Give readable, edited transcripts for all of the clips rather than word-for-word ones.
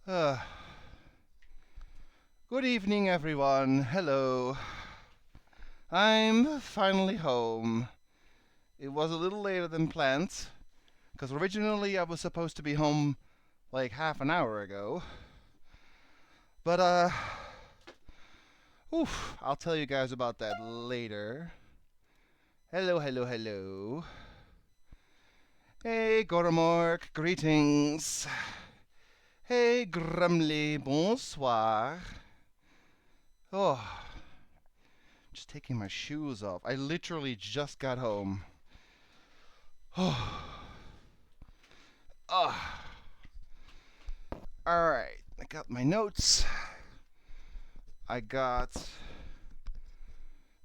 Uh, Good evening, everyone. Hello. I'm finally home. It was a little later than planned, because originally I was supposed to be home like half an hour ago. But, I'll tell you guys about that later. Hello, hello, hello. Hey, Goromork, greetings. Hey, Grumly, bonsoir. Oh, just taking my shoes off. I literally just got home. Oh, ah. Alright, I got my notes. I got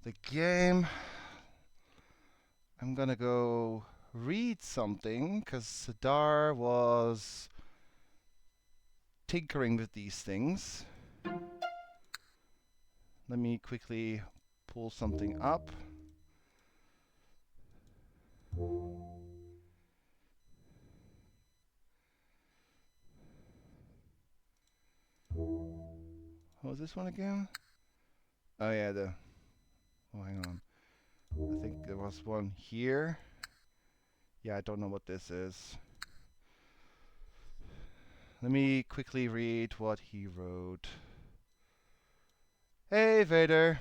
the game. I'm gonna go read something because Sadar was tinkering with these things. Let me quickly pull something up. What was this one again? Oh yeah, oh, hang on. I think there was one here. Yeah, I don't know what this is. Let me quickly read what he wrote. Hey, Vader.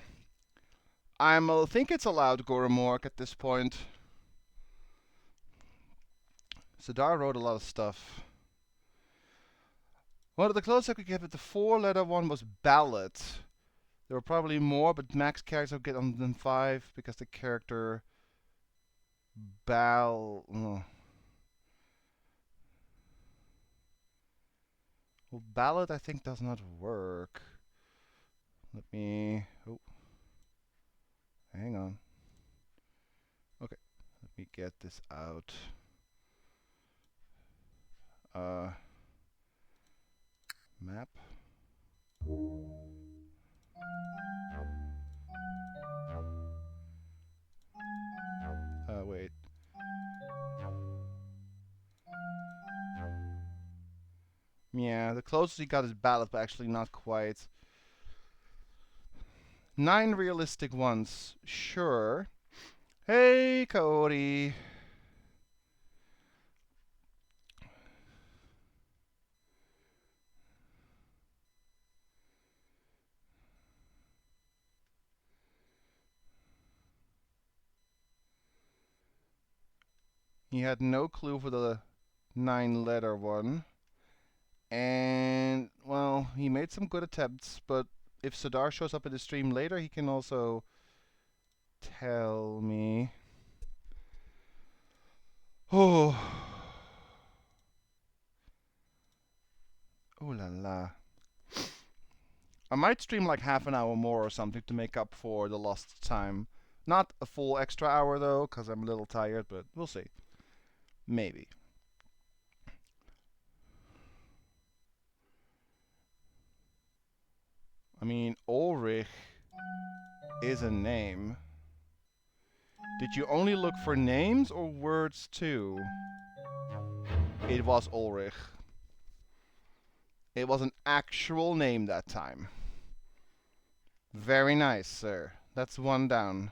I think it's allowed Goromork at this point. Sadar wrote a lot of stuff. One of the closest I could get with the 4-letter one was ballad. There were probably more, but max characters will get on than 5 because the character Well, ballad I think does not work. Let me. Oh, hang on. Okay, let me get this out. Map. Wait. Yeah, the closest he got is ballad, but actually not quite. 9 realistic ones, sure. Hey, Cody. He had no clue for the 9-letter one. And, well, he made some good attempts, but if Sadar shows up in the stream later, he can also tell me. Oh. Ooh la la. I might stream like half an hour more or something to make up for the lost time. Not a full extra hour though, because I'm a little tired, but we'll see. Maybe. I mean, Ulrich is a name. Did you only look for names or words too? It was Ulrich. It was an actual name that time. Very nice, sir. That's one down.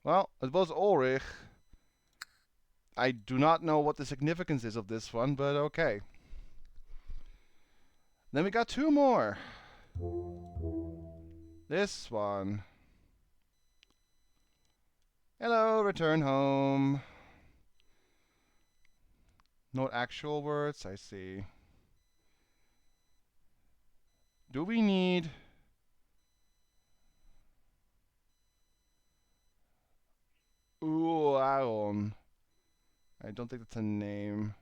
Well, it was Ulrich. I do not know what the significance is of this one, but okay. Then we got 2 more. This one. Hello, return home. No actual words, I see. Do we need... Ooh, Aaron. I don't think that's a name.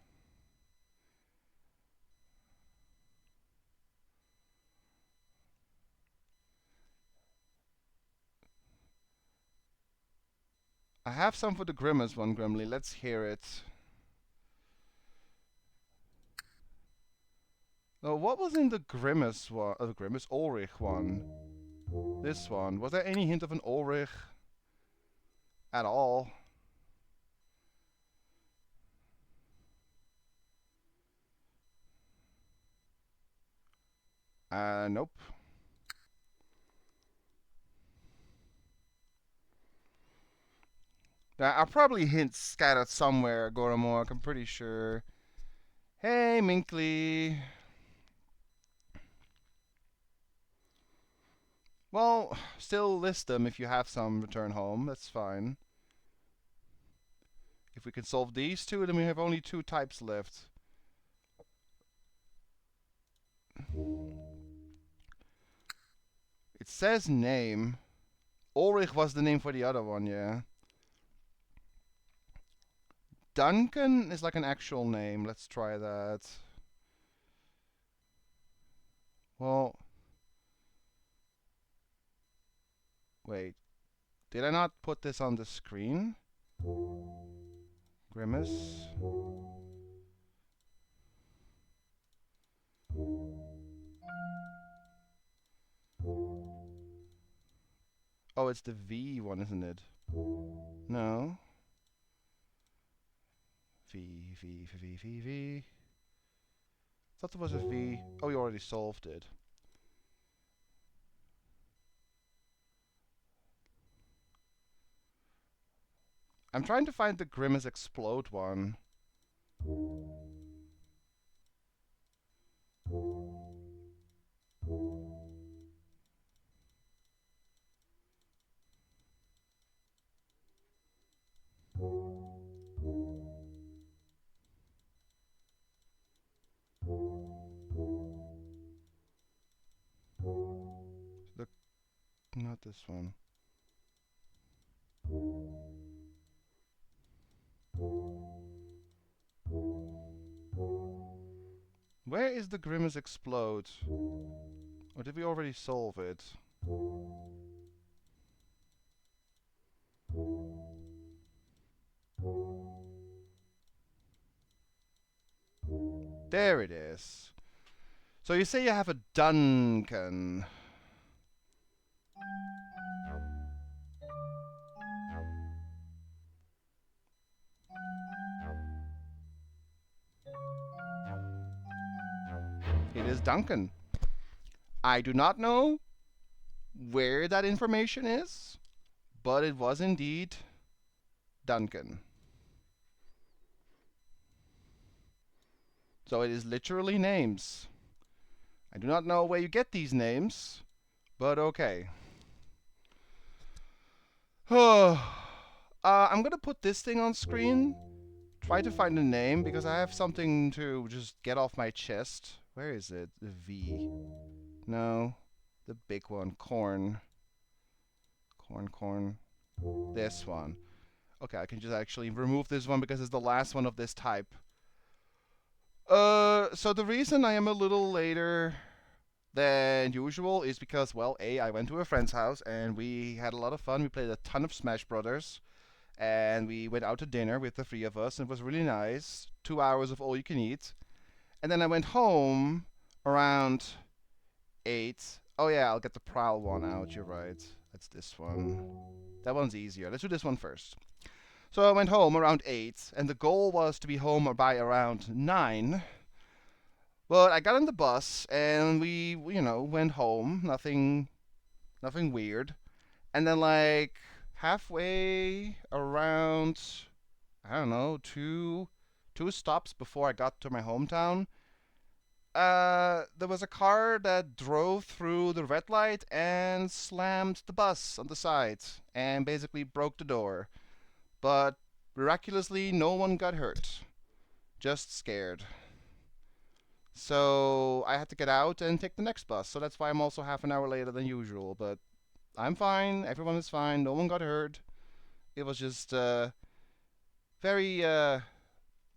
I have some for the Grimace one, Grimly. Let's hear it. Oh, what was in the Grimace one? Grimace Ulrich one. This one. Was there any hint of an Ulrich at all? Nope. There are probably hints scattered somewhere, Goromork, I'm pretty sure. Hey, Minkley. Well, still list them if you have some return home. That's fine. If we can solve these two, then we have only two types left. It says name. Ulrich was the name for the other one, yeah. Duncan is like an actual name. Let's try that. Well, wait. Did I not put this on the screen? Grimace. Oh, it's the V one, isn't it? No. V. Thought there was a V. Oh, we already solved it. I'm trying to find the Grimace Explode one. The, not this one. Where is the Grimace Explode? Or did we already solve it? There it is. So you say you have a Duncan. It is Duncan. I do not know where that information is, but it was indeed Duncan. So it is literally names. I do not know where you get these names, but okay. I'm gonna put this thing on screen. Try to find a name because I have something to just get off my chest. Where is it? The V. No. The big one. Corn. Corn. This one. Okay, I can just actually remove this one because it's the last one of this type. So the reason I am a little later than usual is because, well, I went to a friend's house and we had a lot of fun. We played a ton of Smash Brothers. And we went out to dinner with the three of us. And it was really nice. 2 hours of all you can eat. And then I went home around 8. Oh yeah, I'll get the Prowl one out. You're right. That's this one. That one's easier. Let's do this one first. So I went home around 8, and the goal was to be home by around 9. But I got on the bus, and we went home. Nothing weird. And then, like, halfway around, I don't know, two stops before I got to my hometown, there was a car that drove through the red light and slammed the bus on the side and basically broke the door. But miraculously, no one got hurt. Just scared. So I had to get out and take the next bus. So that's why I'm also half an hour later than usual. But I'm fine. Everyone is fine. No one got hurt. It was just very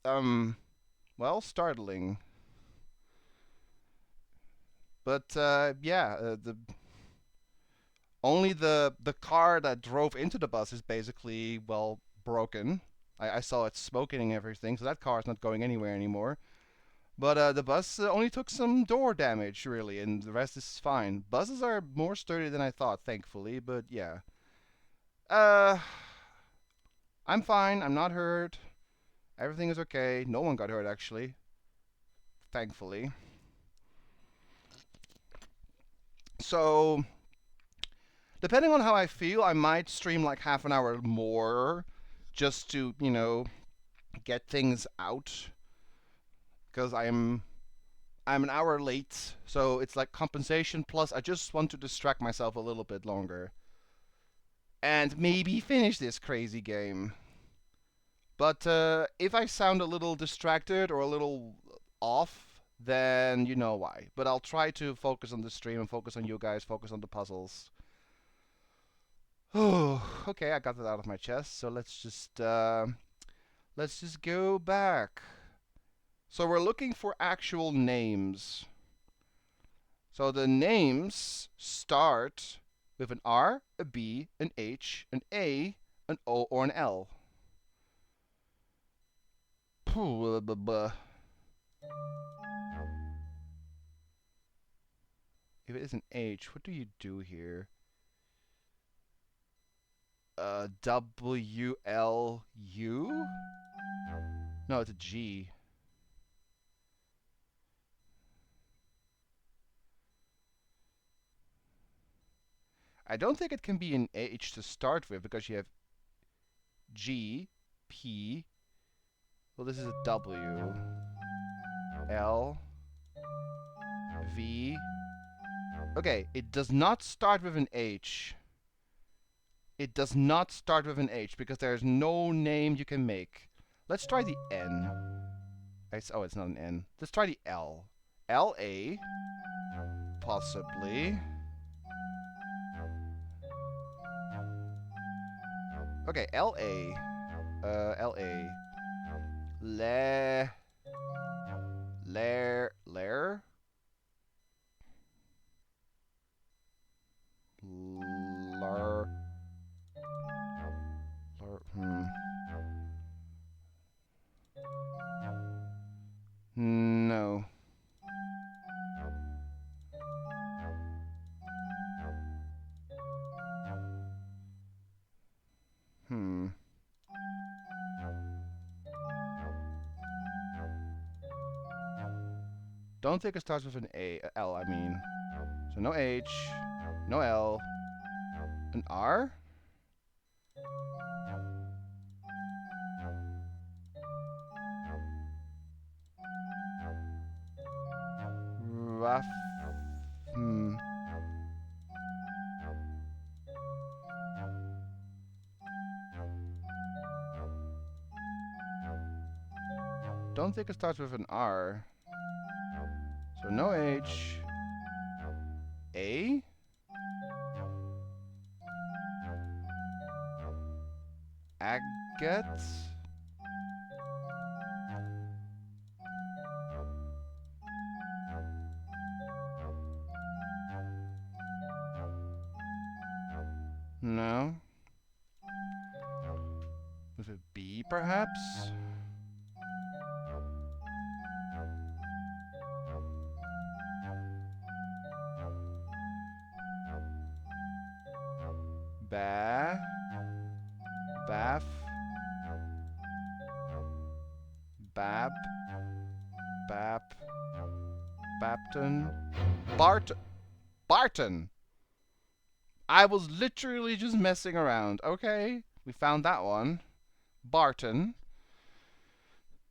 well, startling. But the only the car that drove into the bus is basically, well, broken. I saw it smoking and everything, so that car is not going anywhere anymore. But the bus only took some door damage, really, and the rest is fine. Buses are more sturdy than I thought, thankfully, but yeah. Uh, I'm fine. I'm not hurt. Everything is okay. No one got hurt, actually, thankfully. So, depending on how I feel, I might stream like half an hour more just to, get things out. Because I'm an hour late, so it's like compensation plus I just want to distract myself a little bit longer. And maybe finish this crazy game. But if I sound a little distracted or a little off, then you know why. But I'll try to focus on the stream and focus on you guys, focus on the puzzles. Oh, okay, I got that out of my chest. So let's just go back. So we're looking for actual names. So the names start with an R, a B, an H, an A, an O, or an L. If it is an H, what do you do here? W, L, U? No, it's a G. I don't think it can be an H to start with because you have G, P. Well, this is a W. L. V. Okay, it does not start with an H. It does not start with an H because there's no name you can make. Let's try the N. Oh, it's not an N. Let's try the L. L-A. Possibly. Okay, L-A. L-A. Lair. Lar. No. Don't think it starts with an L, I mean. So no H, no L, an R? Rough. Don't think it starts with an R. So no H. A? Agate? No. Was it B, perhaps? Bath. Bab. Bap. Bapton. Barton! I was literally just messing around. Okay, we found that one. Barton.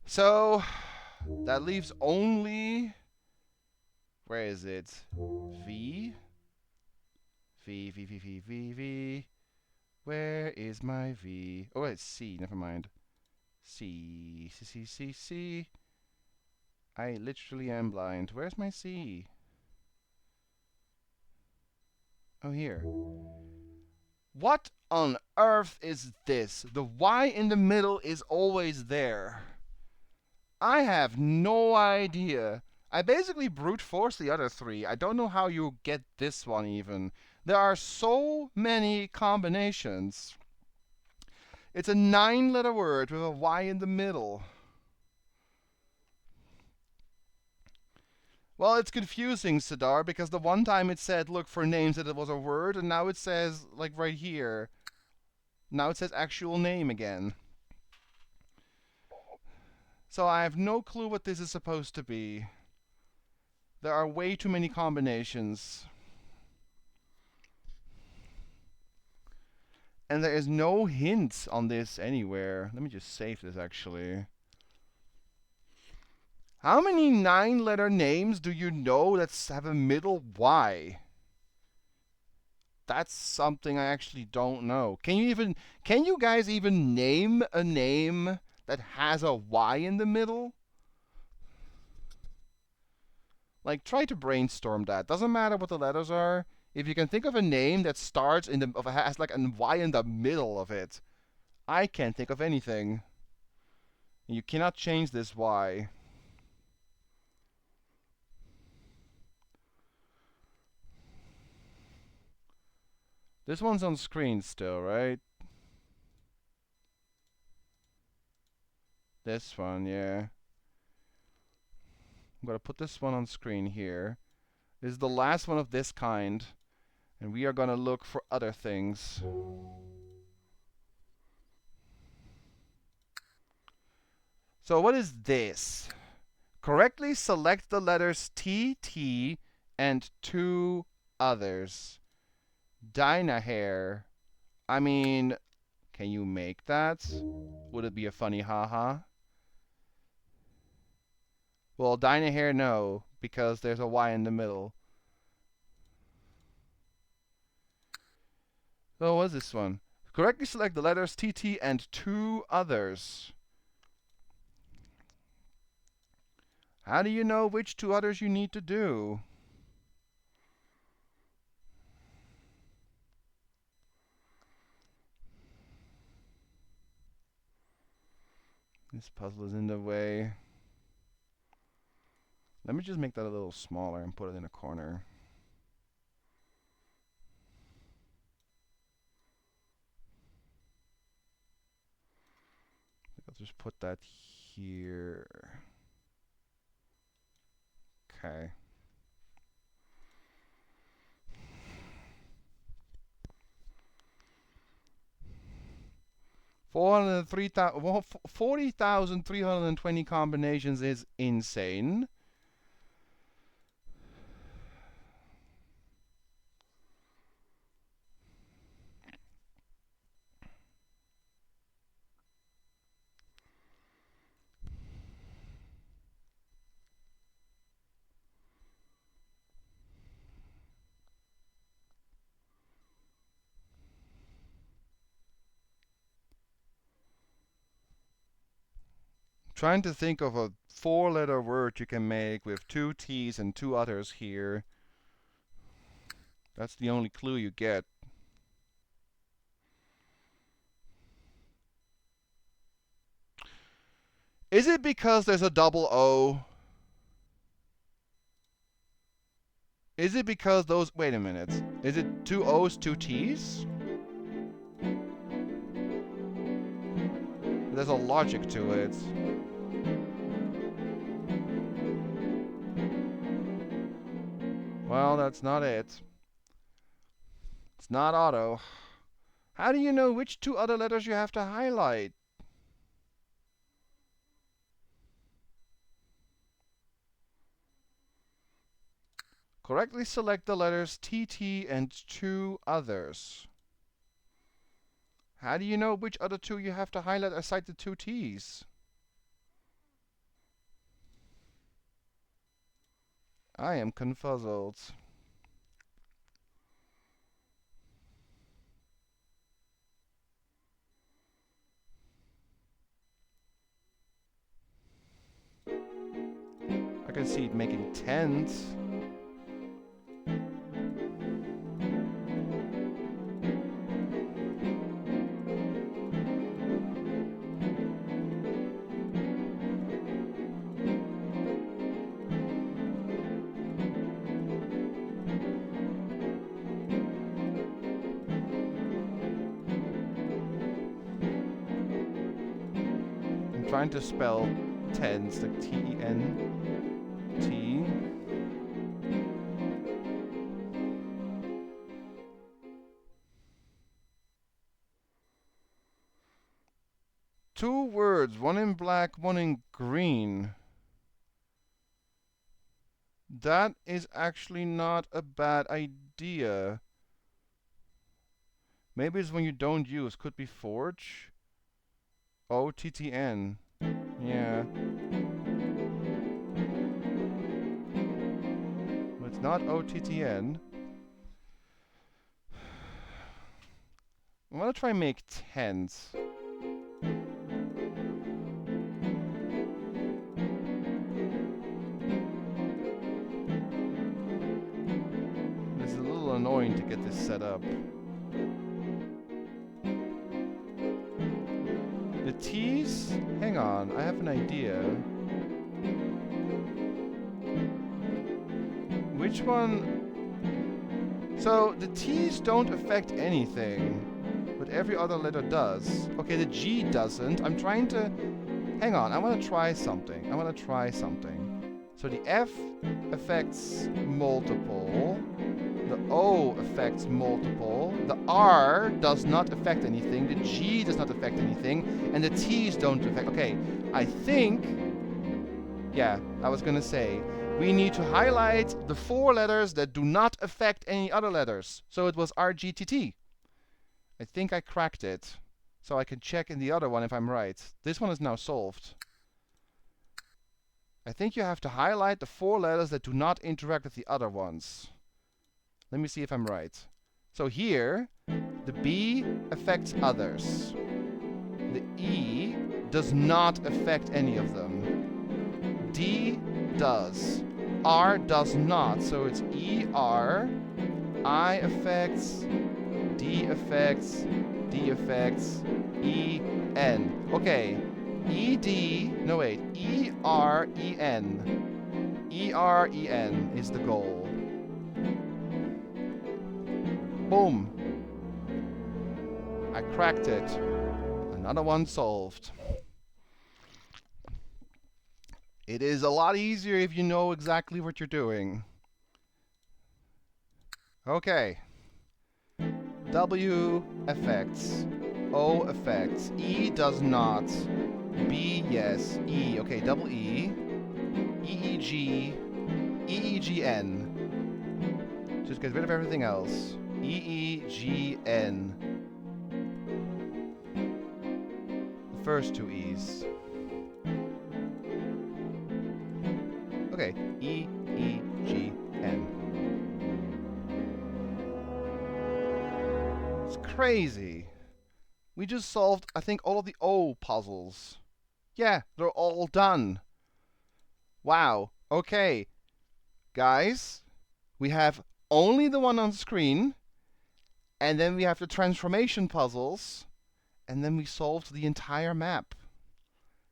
So, that leaves only... Where is it? V? V. Where is my V? Oh, it's C. Never mind. C. I literally am blind. Where's my C? Oh, here. What on earth is this? The Y in the middle is always there. I have no idea. I basically brute force the other three. I don't know how you get this one even. There are so many combinations. It's a 9-letter word with a Y in the middle. Well, it's confusing, Sidar, because the one time it said look for names that it was a word, and now it says, like right here, now it says actual name again. So I have no clue what this is supposed to be. There are way too many combinations. And there is no hints on this anywhere. Let me just save this actually. How many 9-letter names do you know that have a middle Y? That's something I actually don't know. Can you guys even name a name that has a Y in the middle? Like, try to brainstorm that. Doesn't matter what the letters are. If you can think of a name that starts has like a Y in the middle of it, I can't think of anything. You cannot change this Y. This one's on screen still, right? This one, yeah. I'm gonna put this one on screen here. This is the last one of this kind, and we are gonna look for other things. So what is this? Correctly select the letters T, T, and 2 others. Dynahair. I mean, can you make that? Would it be a funny haha? Well, Dynahair, no, because there's a Y in the middle. So what is this one? Correctly select the letters T, T, and 2 others. How do you know which 2 others you need to do? This puzzle is in the way. Let me just make that a little smaller and put it in a corner. I'll just put that here. Okay. Well, 40,320 combinations is insane. Trying to think of a 4-letter word you can make with 2 T's and 2 others here. That's the only clue you get. Is it because there's a double O? Is it because those... Wait a minute. Is it 2 O's, 2 T's? There's a logic to it. Well, that's not it. It's not auto. How do you know which 2 other letters you have to highlight? Correctly select the letters T, T, and 2 others. How do you know which other 2 you have to highlight aside the 2 T's? I am confuzzled. I can see it making tens. I'm trying to spell tens, like T-E-N-T. 2 words, one in black, one in green. That is actually not a bad idea. Maybe it's when you don't use. Could be Forge. OTTN. Yeah. But it's not OTTN. I'm gonna try and make tens. This is a little annoying to get this set up. The T's? Hang on, I have an idea. Which one? So, the T's don't affect anything, but every other letter does. Okay, the G doesn't. I'm trying to... Hang on, I want to try something. So the F affects multiple. The O affects multiple. The R does not affect anything. The G does not affect anything. And the T's don't affect... Okay, I think... Yeah, I was gonna say... We need to highlight the 4 letters that do not affect any other letters. So it was RGTT. I think I cracked it. So I can check in the other one if I'm right. This one is now solved. I think you have to highlight the 4 letters that do not interact with the other ones. Let me see if I'm right. So here, the B affects others. The E does not affect any of them. D does. R does not. So it's E, R. I affects. D affects. D affects. E, N. Okay. E, D. No, wait. E, R, E, N. E, R, E, N is the goal. Boom. I cracked it. Another one solved. It is a lot easier if you know exactly what you're doing. Okay. W affects. O affects. E does not. B, yes. E, okay, double E. EEG. EEGN. Just get rid of everything else. EEGN. The first 2 E's. Okay, EEGN. It's crazy. We just solved, I think, all of the O puzzles. Yeah, they're all done. Wow. Okay. Guys, we have only the one on screen, and then we have the transformation puzzles, and then we solved the entire map.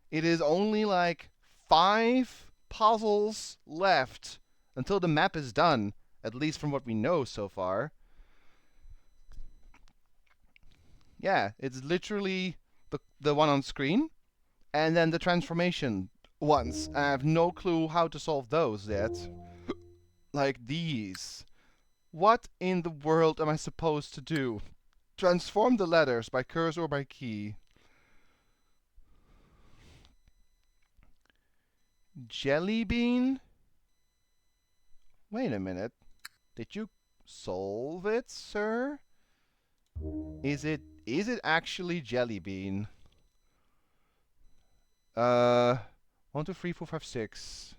It is only like 5 puzzles left until the map is done, at least from what we know so far. Yeah, it's literally the one on screen, and then the transformation ones. I have no clue how to solve those yet. Like these. What in the world am I supposed to do? Transform the letters by cursor or by key. Jelly bean? Wait a minute. Did you solve it, sir? Is it actually jelly bean? 1, 2, 3, 4, 5, 6.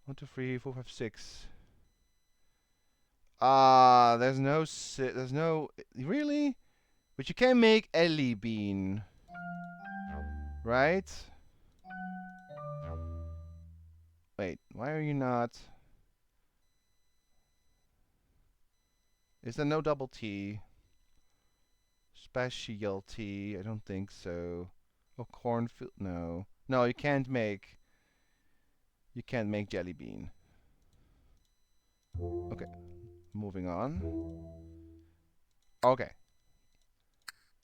1, 2, 3, 4, 5, 6. There's no really? But you can make Ellie bean. Right? Wait, why are you not? Is there no double T? Specialty, I don't think so. Oh, cornfield, no. No, you can't make jelly bean. Okay, moving on. Okay.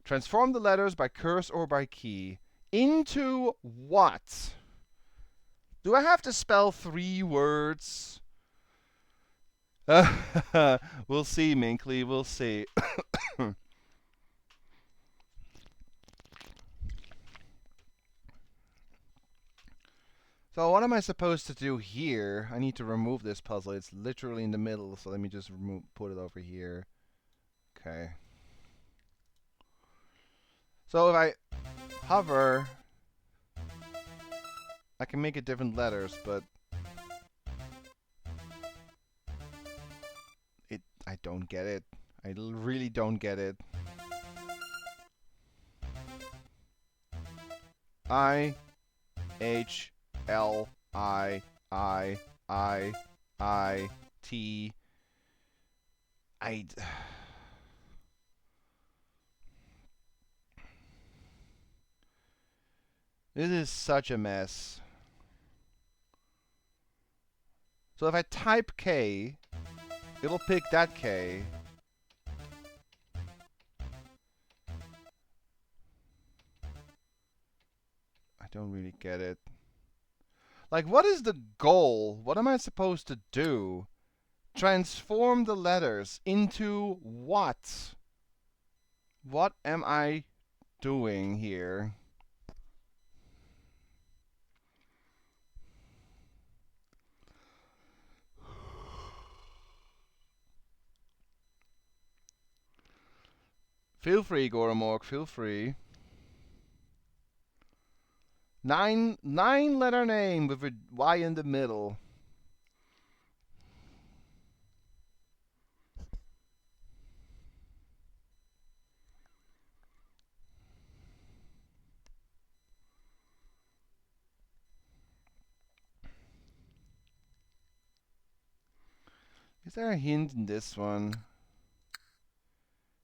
Transform the letters by cursor or by key. Into what? Do I have to spell 3 words? We'll see, Minkley, we'll see. So what am I supposed to do here? I need to remove this puzzle. It's literally in the middle, so let me just put it over here. Okay. So if I hover, I can make it different letters, but I don't get it. I really don't get it. I H L I T I. This is such a mess. So if I type K, it'll pick that K. I don't really get it. Like, what is the goal? What am I supposed to do? Transform the letters into what? What am I doing here? Feel free, Goromork, feel free. Nine letter name with a Y in the middle. Is there a hint in this one?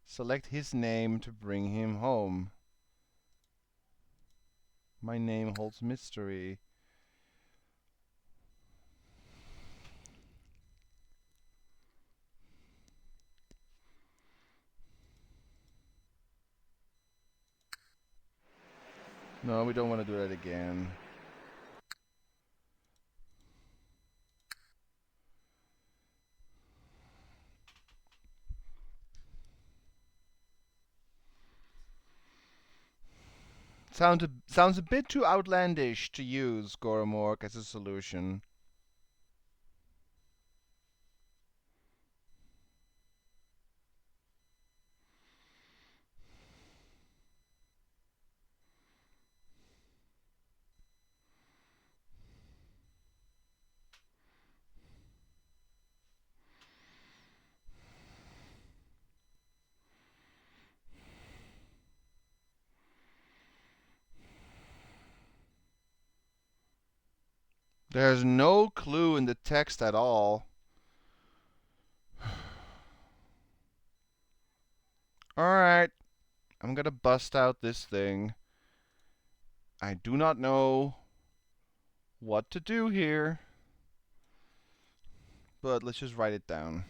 Select his name to bring him home. My name holds mystery. No, we don't want to do that again. Sounds a bit too outlandish to use Goromork as a solution. There's no clue in the text at all. Alright, I'm gonna bust out this thing. I do not know what to do here, but let's just write it down.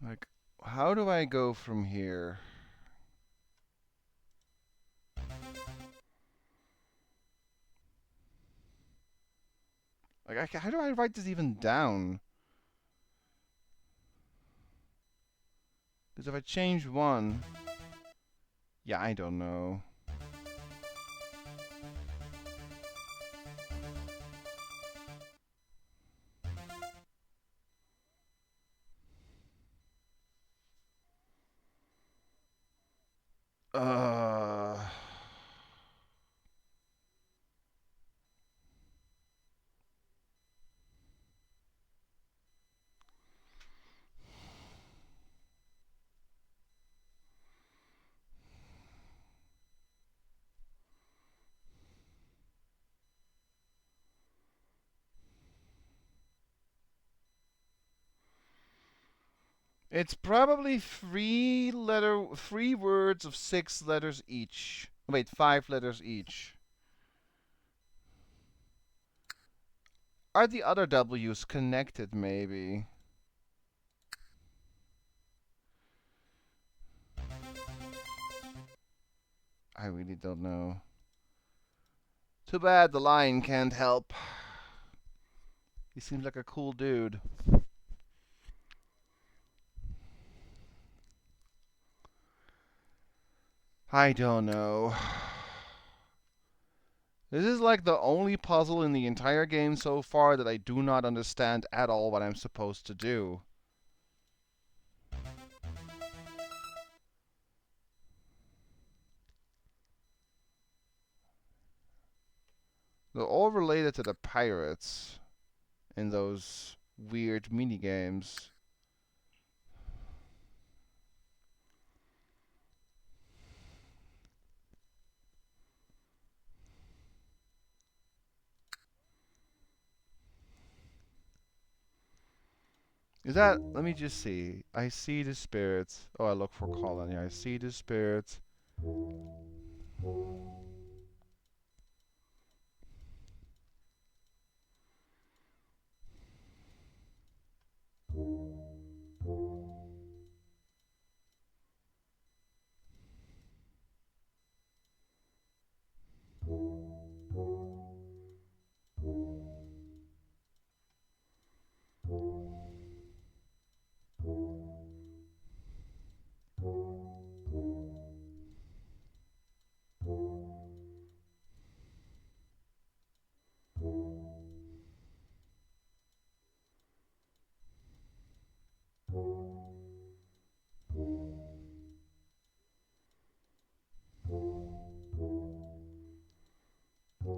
Like, how do I go from here? Like, how do I write this even down? Because if I change one... Yeah, I don't know. Uh... It's probably three words of 6 letters each. Wait, 5 letters each. Are the other W's connected, maybe? I really don't know. Too bad the lion can't help. He seems like a cool dude. I don't know. This is like the only puzzle in the entire game so far that I do not understand at all what I'm supposed to do. They're all related to the pirates in those weird mini games. Is that? Let me just see. I see the spirits. Oh, I look for Colin. Yeah, I see the spirits.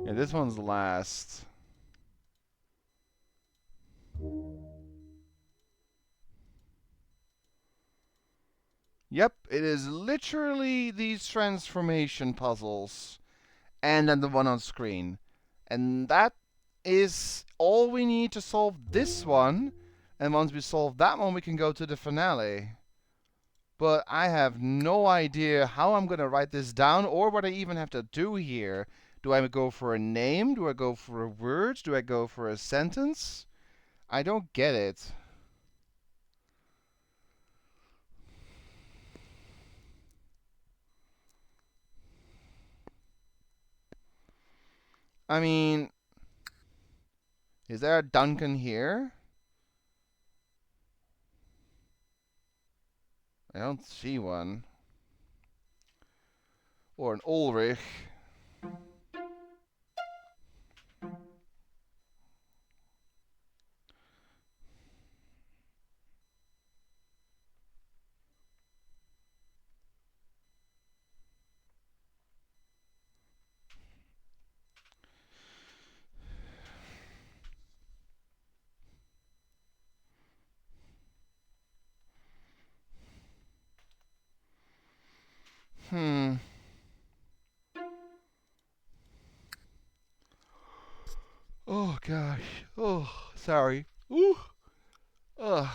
Yeah, this one's last. Yep, it is literally these transformation puzzles. And then the one on screen. And that is all we need to solve this one. And once we solve that one, we can go to the finale. But I have no idea how I'm going to write this down or what I even have to do here. Do I go for a name? Do I go for a word? Do I go for a sentence? I don't get it. I mean, is there a Duncan here? I don't see one. Or an Ulrich. Hmm. Oh gosh. Oh, sorry. Ooh. Ugh.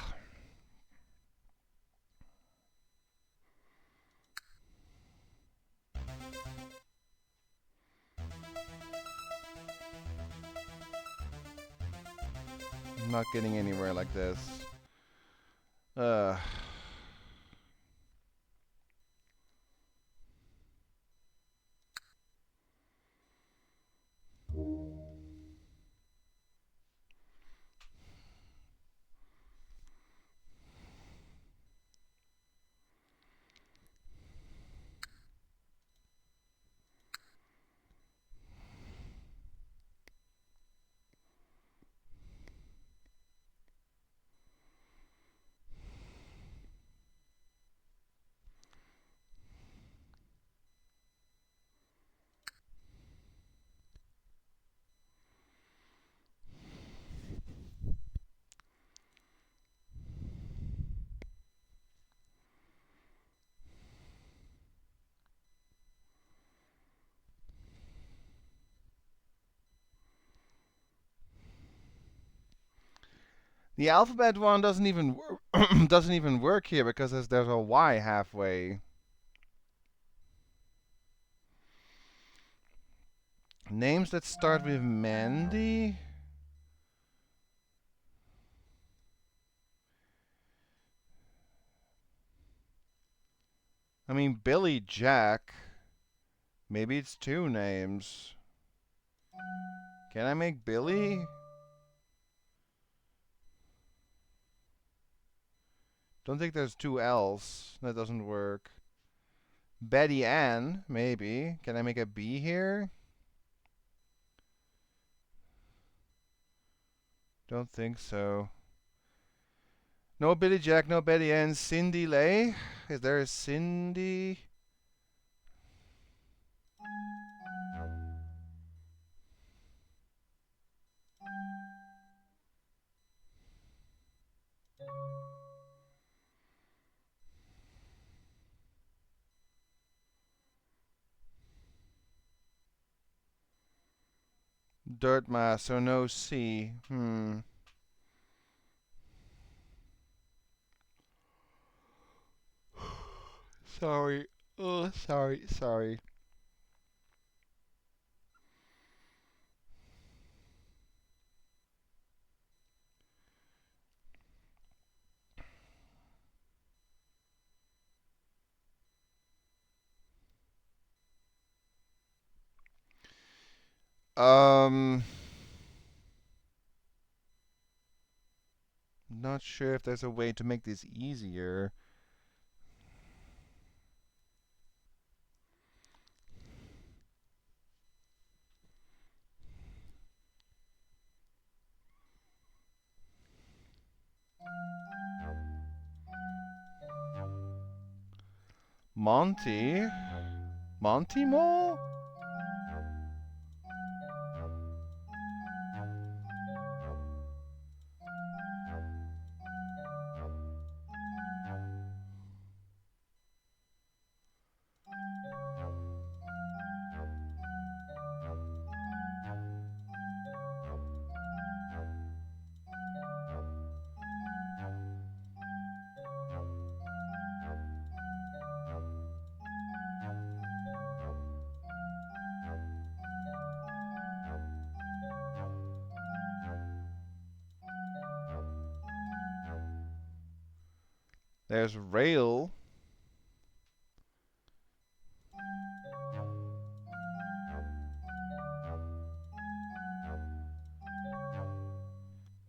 I'm not getting anywhere like this. Uh. The alphabet one doesn't even doesn't even work here because there's a Y halfway. Names that start with Mandy? I mean, Billy Jack. Maybe it's 2 names. Can I make Billy? Don't think there's 2 L's. That doesn't work. Betty Ann, maybe. Can I make a B here? Don't think so. No Billy Jack, no Betty Ann. Cindy Lay? Is there a Cindy? Dirtma, so no C. Sorry. Oh, sorry. Not sure if there's a way to make this easier. Monty? Monty Mole? There's Rail.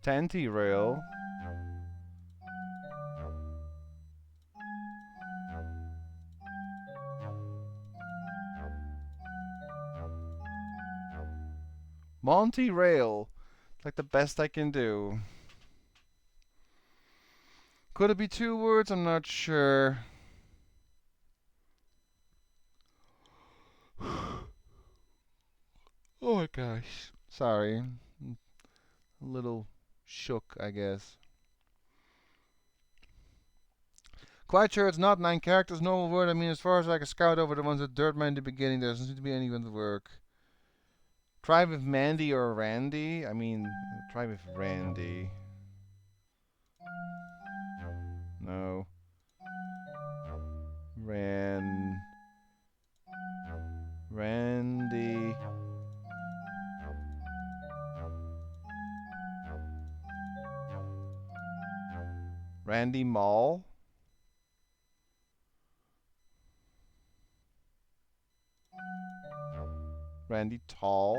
Tanty Rail. Monty Rail. Like the best I can do. Could it be 2 words? I'm not sure. Oh my gosh. Sorry. A little shook, I guess. Quite sure it's not 9 characters, no word. I mean, as far as I can scout over the ones with Dirtman in the beginning, there doesn't seem to be any ones that work. Try with Mandy or Randy. I mean, try with Randy. No. Randy. Randy Mall. Randy Tall.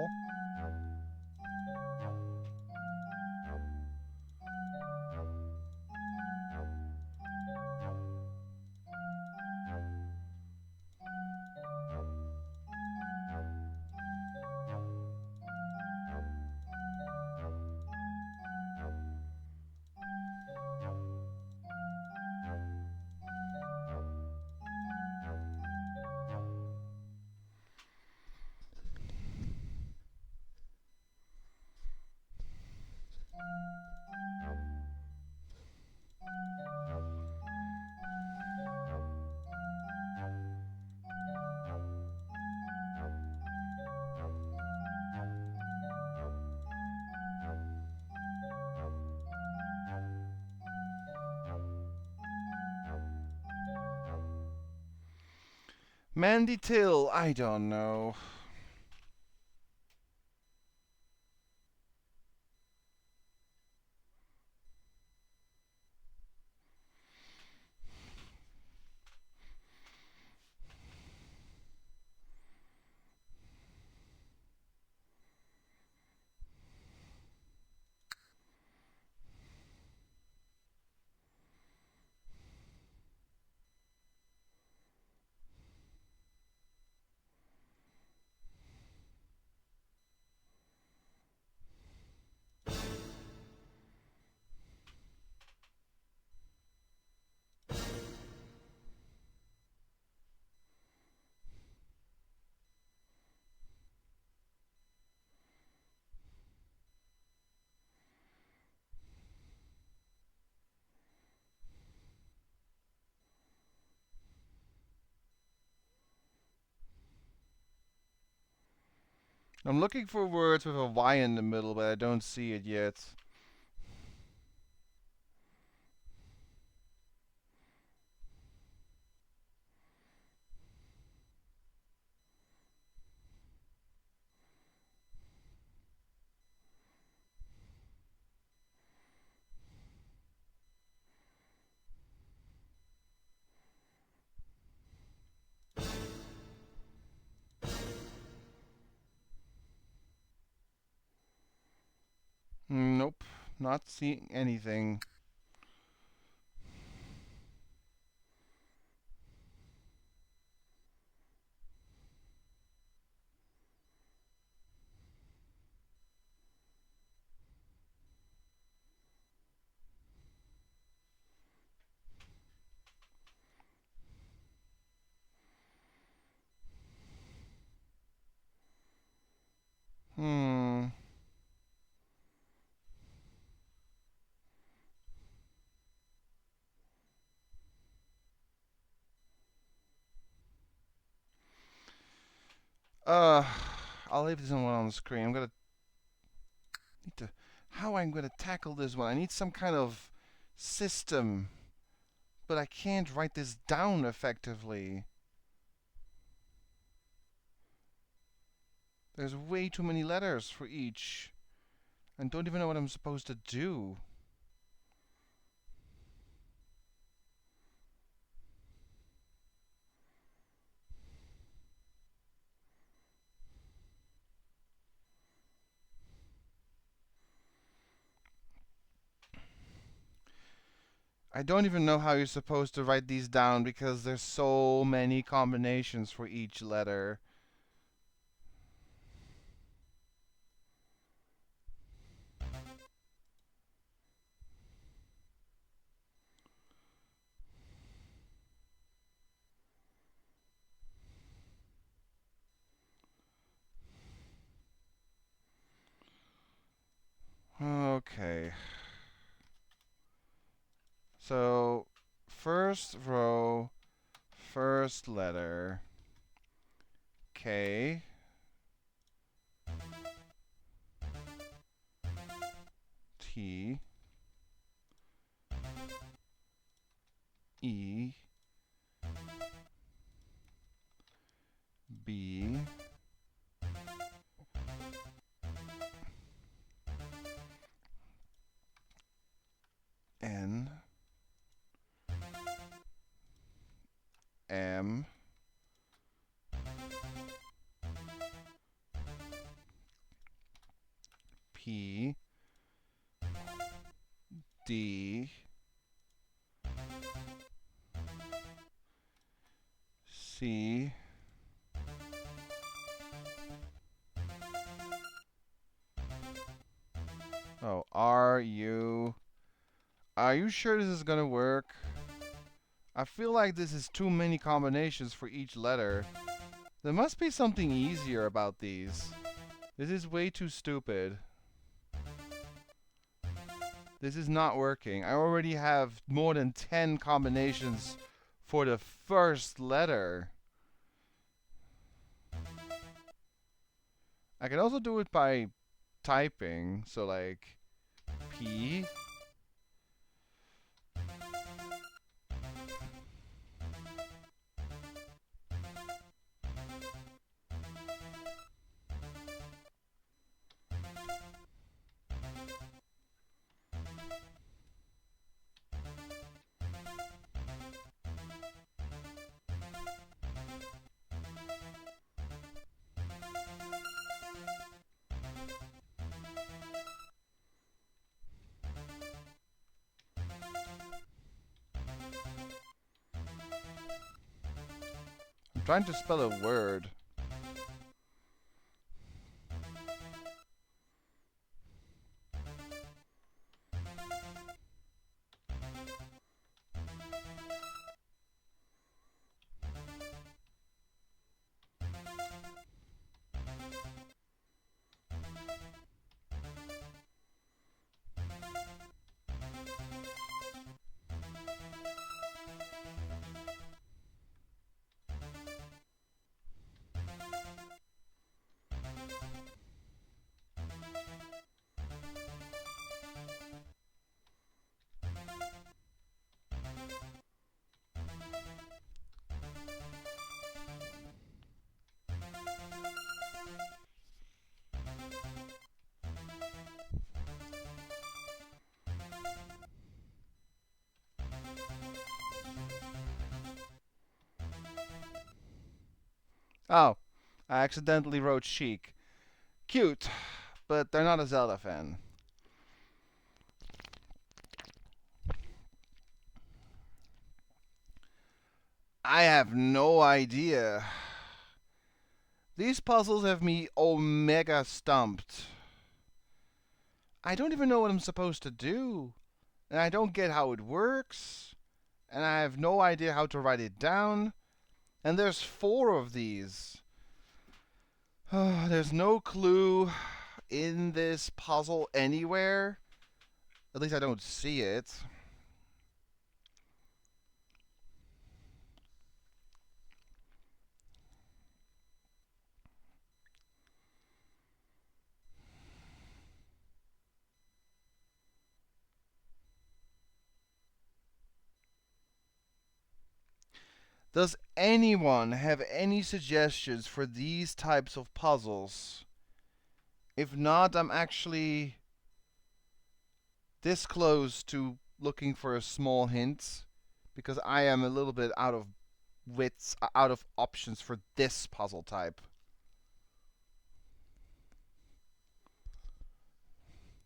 Mandy Till. I don't know. I'm looking for words with a Y in the middle, but I don't see it yet. Nope, not seeing anything. Hmm. Uh, I'll leave this one on the screen. I'm gonna need to. How I'm gonna tackle this one? I need some kind of system, but I can't write this down effectively. There's way too many letters for each, and don't even know what I'm supposed to do. I don't even know how you're supposed to write these down because there's so many combinations for each letter. Okay. So, first row, first letter, K, T, E, B, N, M, P, D, C, oh, R, U. Are you sure this is gonna work? I feel like this is too many combinations for each letter. There must be something easier about these. This is way too stupid. This is not working. I already have more than 10 combinations for the first letter. I can also do it by typing. So like P. I'm trying to spell a word. Oh, I accidentally wrote chic. Cute, but they're not a Zelda fan. I have no idea. These puzzles have me omega stumped. I don't even know what I'm supposed to do, and I don't get how it works, and I have no idea how to write it down, and there's 4 of these. There's no clue in this puzzle anywhere. At least I don't see it. Does anyone have any suggestions for these types of puzzles? If not, I'm actually this close to looking for a small hint because I am a little bit out of out of options for this puzzle type.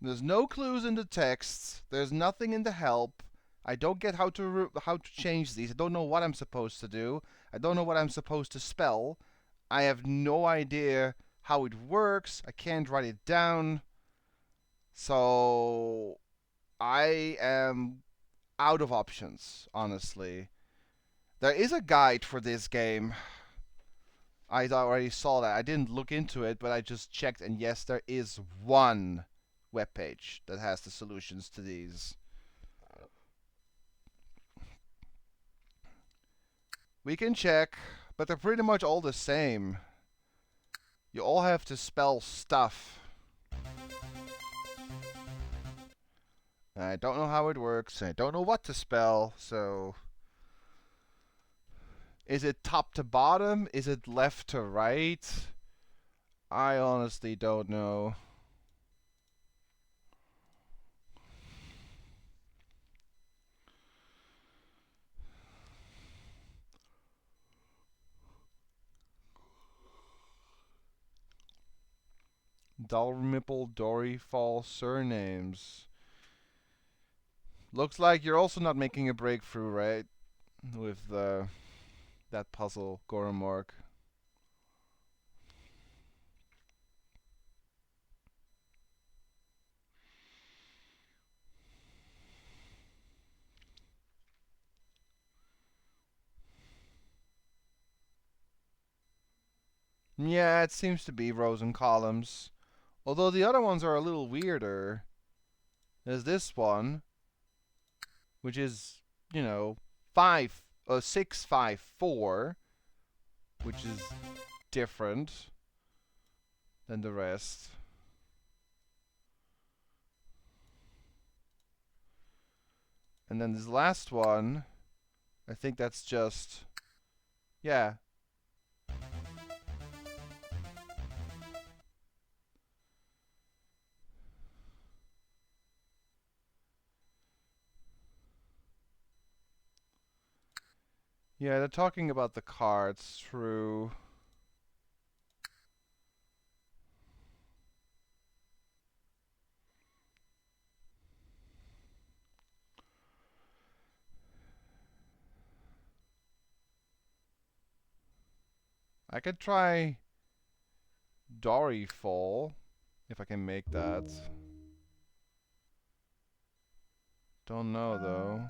There's no clues in the texts. There's nothing in the help. I don't get how to change these. I don't know what I'm supposed to do. I don't know what I'm supposed to spell. I have no idea how it works. I can't write it down. So I am out of options, honestly. There is a guide for this game. I already saw that. I didn't look into it, but I just checked, and yes, there is one webpage that has the solutions to these. We can check, but they're pretty much all the same. You all have to spell stuff. And I don't know how it works, and I don't know what to spell, so. Is it top to bottom? Is it left to right? I honestly don't know. Dalrymple Dory Fall surnames. Looks like you're also not making a breakthrough, right? With that puzzle, Goromork. Yeah, it seems to be rows and columns. Although the other ones are a little weirder. There's this one, which is, you know, 6, 5, 4, which is different than the rest. And then this last one, I think that's just, yeah. Yeah, they're talking about the cards, true. I could try Dory Fall, if I can make that. Don't know, though.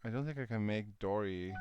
I don't think I can make Dory.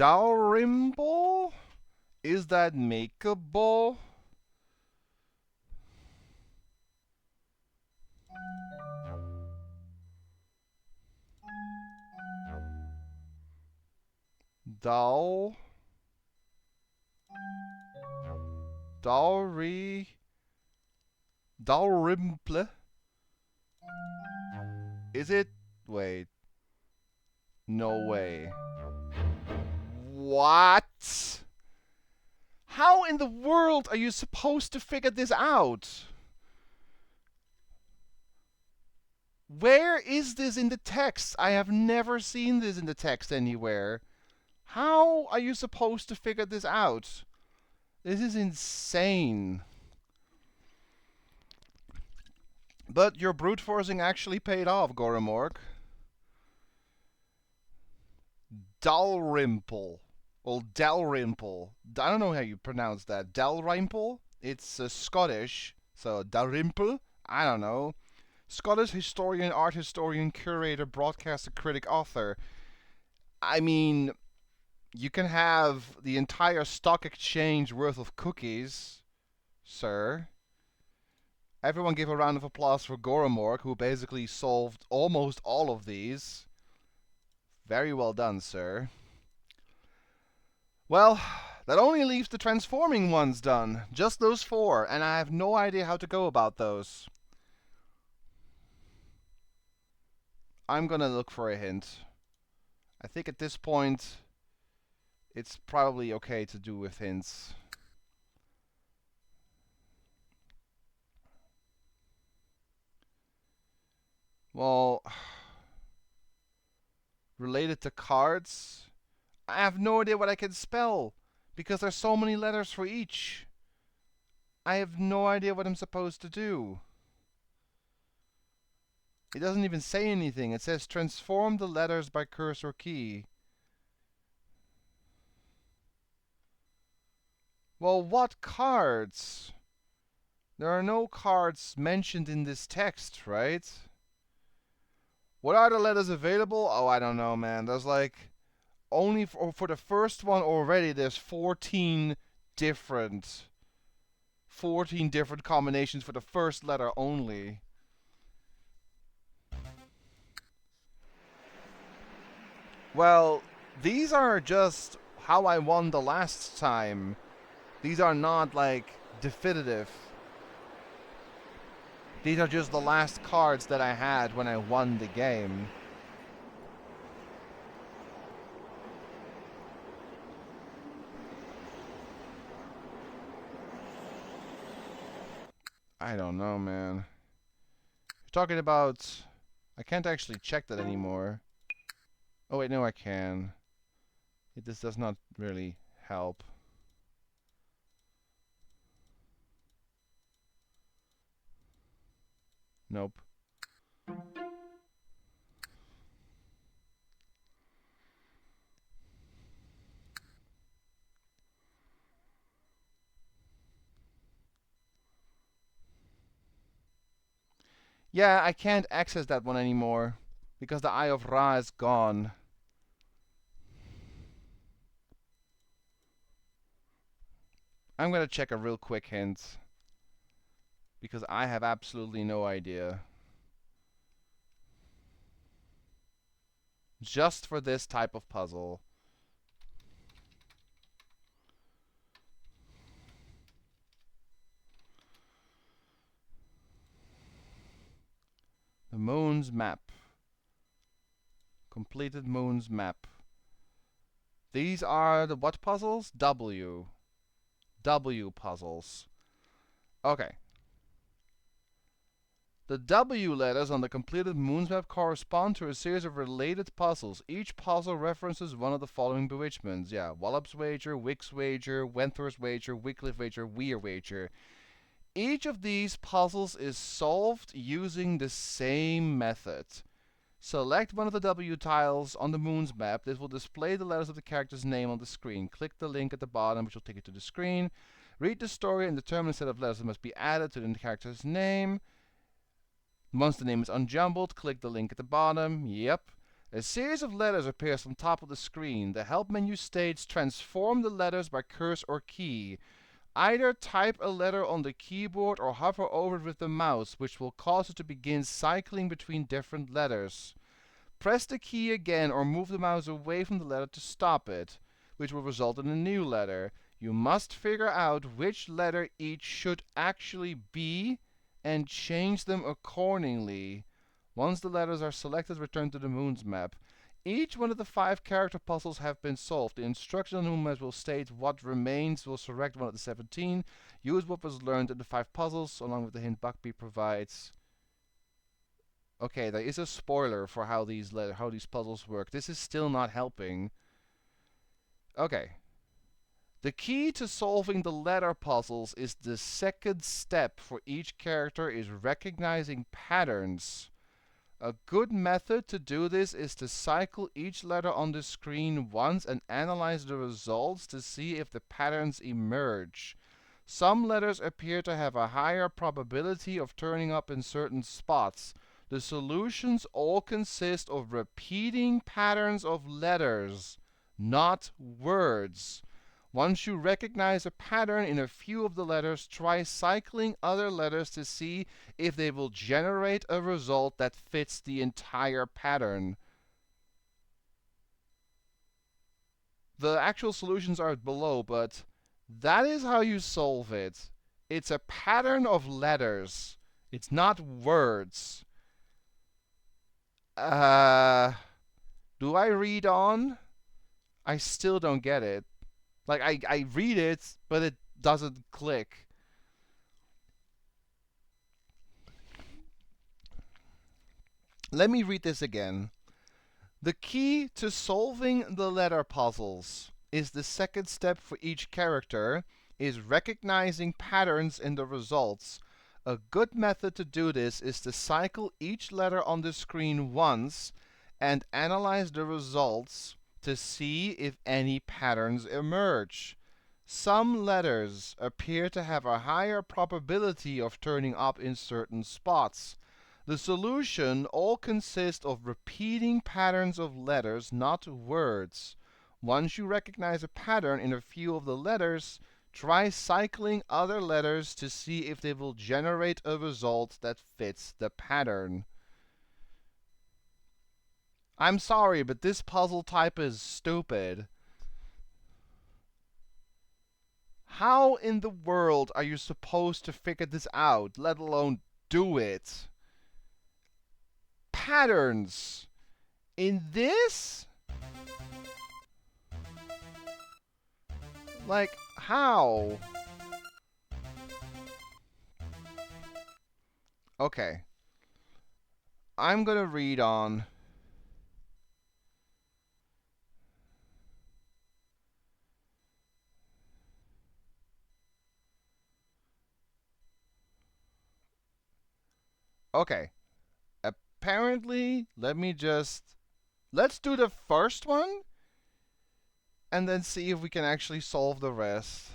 Dalrymple? Is that makeable? Dal... Dalrymple? Is it? Wait. No way. What? How in the world are you supposed to figure this out? Where is this in the text? I have never seen this in the text anywhere. How are you supposed to figure this out? This is insane. But your brute forcing actually paid off, Goramork. Dalrymple. Well, Dalrymple. I don't know how you pronounce that. Dalrymple? It's Scottish. So, Dalrymple? I don't know. Scottish historian, art historian, curator, broadcaster, critic, author. I mean, you can have the entire stock exchange worth of cookies, sir. Everyone give a round of applause for Goramork, who basically solved almost all of these. Very well done, sir. Well, that only leaves the transforming ones done. Just those 4, and I have no idea how to go about those. I'm gonna look for a hint. I think at this point, it's probably okay to do with hints. Well, related to cards, I have no idea what I can spell because there's so many letters for each. I have no idea what I'm supposed to do. It doesn't even say anything. It says transform the letters by cursor key. Well, what cards? There are no cards mentioned in this text, right? What are the letters available? Oh, I don't know, man. There's like only for the first one already there's 14 different combinations for the first letter only. Well, these are just how I won the last time. These are not like definitive. These are just the last cards that I had when I won the game. I don't know, man. You're talking about... I can't actually check that anymore. Oh wait, no I can. This does not really help. Nope. Yeah, I can't access that one anymore because the Eye of Ra is gone. I'm gonna check a real quick hint because I have absolutely no idea. Just for this type of puzzle. The Moon's Map. Completed Moon's Map. These are the what puzzles? W puzzles. Okay. The W letters on the completed Moon's Map correspond to a series of related puzzles. Each puzzle references one of the following bewitchments. Yeah, Wallop's Wager, Wick's Wager, Wentworth's Wager, Wycliffe Wager, Weir Wager. Each of these puzzles is solved using the same method. Select one of the W tiles on the Moon's map. This will display the letters of the character's name on the screen. Click the link at the bottom, which will take you to the screen. Read the story and determine the set of letters that must be added to the character's name. Once the name is unjumbled, click the link at the bottom. Yep. A series of letters appears on top of the screen. The help menu states transform the letters by cursor or key. Either type a letter on the keyboard or hover over it with the mouse, which will cause it to begin cycling between different letters. Press the key again or move the mouse away from the letter to stop it, which will result in a new letter. You must figure out which letter each should actually be and change them accordingly. Once the letters are selected, return to the Moon's map. Each one of the 5 character puzzles have been solved. The instruction on the Moon map will state what remains. Will select one of the 17. Use what was learned in the 5 puzzles, along with the hint Buckbeak provides. Okay, there is a spoiler for how these puzzles work. This is still not helping. Okay. The key to solving the letter puzzles is the second step for each character is recognizing patterns. A good method to do this is to cycle each letter on the screen once and analyze the results to see if the patterns emerge. Some letters appear to have a higher probability of turning up in certain spots. The solutions all consist of repeating patterns of letters, not words. Once you recognize a pattern in a few of the letters, try cycling other letters to see if they will generate a result that fits the entire pattern. The actual solutions are below, but that is how you solve it. It's a pattern of letters. It's not words. Do I read on? I still don't get it. Like, I read it, but it doesn't click. Let me read this again. The key to solving the letter puzzles is the second step for each character is recognizing patterns in the results. A good method to do this is to cycle each letter on the screen once and analyze the results to see if any patterns emerge. Some letters appear to have a higher probability of turning up in certain spots. The solution all consists of repeating patterns of letters, not words. Once you recognize a pattern in a few of the letters, try cycling other letters to see if they will generate a result that fits the pattern. I'm sorry, but this puzzle type is stupid. How in the world are you supposed to figure this out, let alone do it? Patterns. In this? Like, how? Okay. I'm gonna read on. Okay. Apparently, let's do the first one and then see if we can actually solve the rest.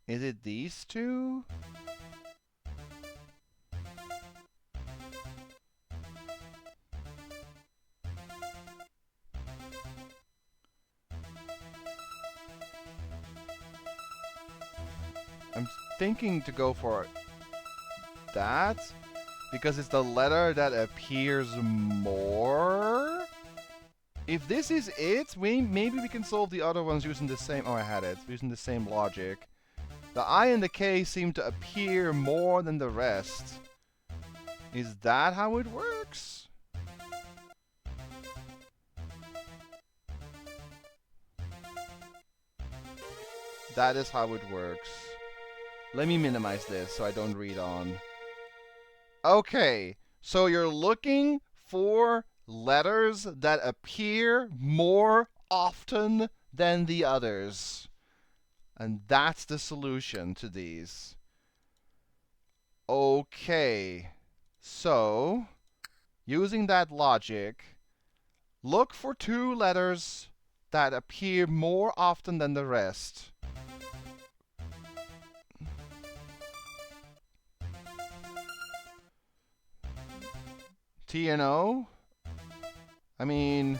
Is it these two? I'm thinking to go for that because it's the letter that appears more. If this is it, maybe we can solve the other ones using the same. Oh, I had it. Using the same logic. The I and the K seem to appear more than the rest. Is that how it works? That is how it works. Let me minimize this so I don't read on. Okay, so you're looking for letters that appear more often than the others. And that's the solution to these. Okay. So, using that logic, look for two letters that appear more often than the rest. T and O? I mean,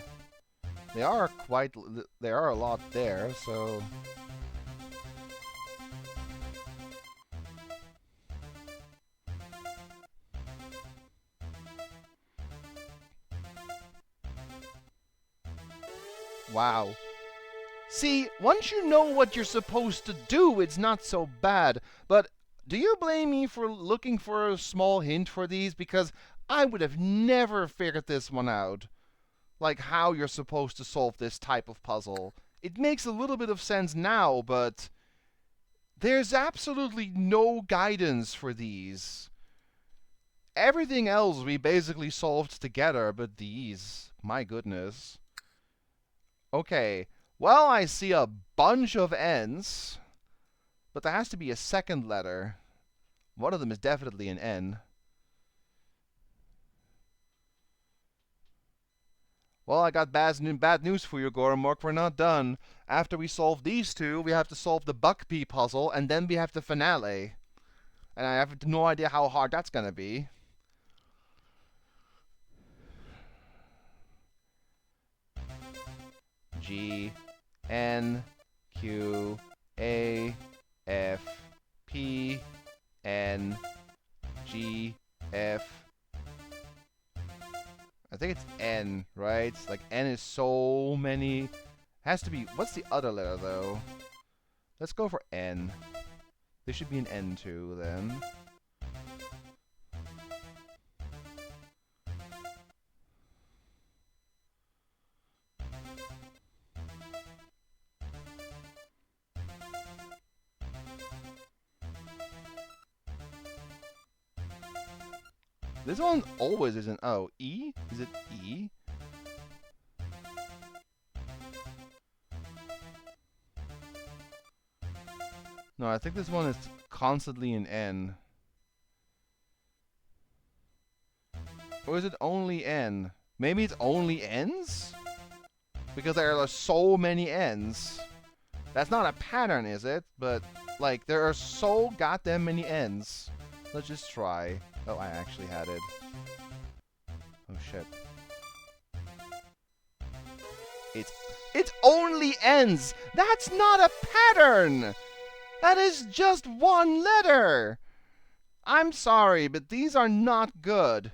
there are a lot there, so. Wow. See, once you know what you're supposed to do, it's not so bad. But do you blame me for looking for a small hint for these? Because I would have never figured this one out. Like how you're supposed to solve this type of puzzle. It makes a little bit of sense now, but there's absolutely no guidance for these. Everything else we basically solved together, but these, my goodness. Okay, well, I see a bunch of N's, but there has to be a second letter. One of them is definitely an N. Well, I got bad news for you, Goromork. We're not done. After we solve these two, we have to solve the Buckbee puzzle, and then we have the finale. And I have no idea how hard that's gonna be. G, N, Q, A, F, P, N, G, F. I think it's N, right? Like N is so many. Has to be. What's the other letter though? Let's go for N. There should be an N too then. This one always is an O. E? Is it E? No, I think this one is constantly an N. Or is it only N? Maybe it's only N's? Because there are so many N's. That's not a pattern, is it? But, like, there are so goddamn many N's. Let's just try. Oh, I actually had it. Oh, shit. It's only N's! That's not a pattern! That is just one letter! I'm sorry, but these are not good.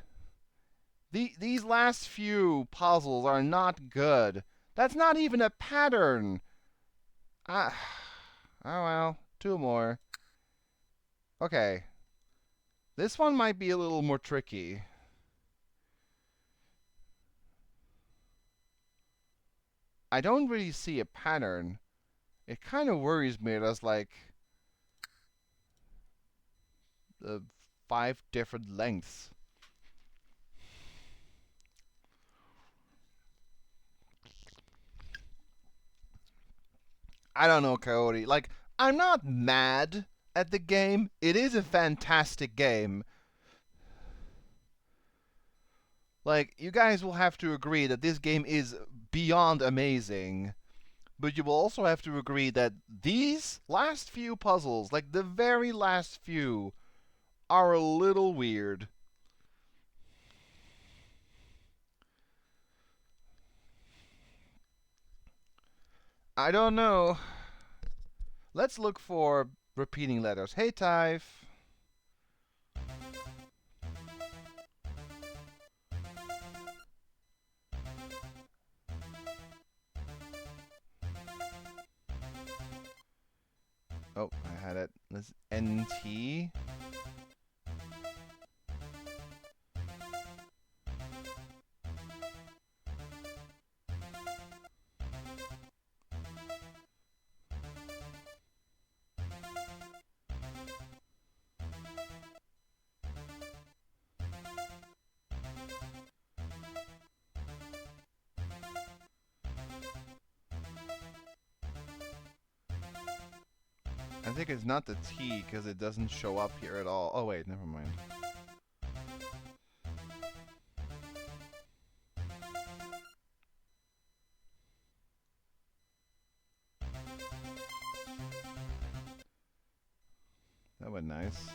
These last few puzzles are not good. That's not even a pattern. Oh well, two more. Okay. This one might be a little more tricky. I don't really see a pattern. It kind of worries me as like the 5 different lengths. I don't know, Coyote. Like, I'm not mad at the game. It is a fantastic game. Like, you guys will have to agree that this game is beyond amazing. But you will also have to agree that these last few puzzles, like the very last few, are a little weird. I don't know. Let's look for repeating letters. Hey, Typh. Oh, I had it. Let's NT. I think it's not the T because it doesn't show up here at all. Oh wait, never mind. That was nice.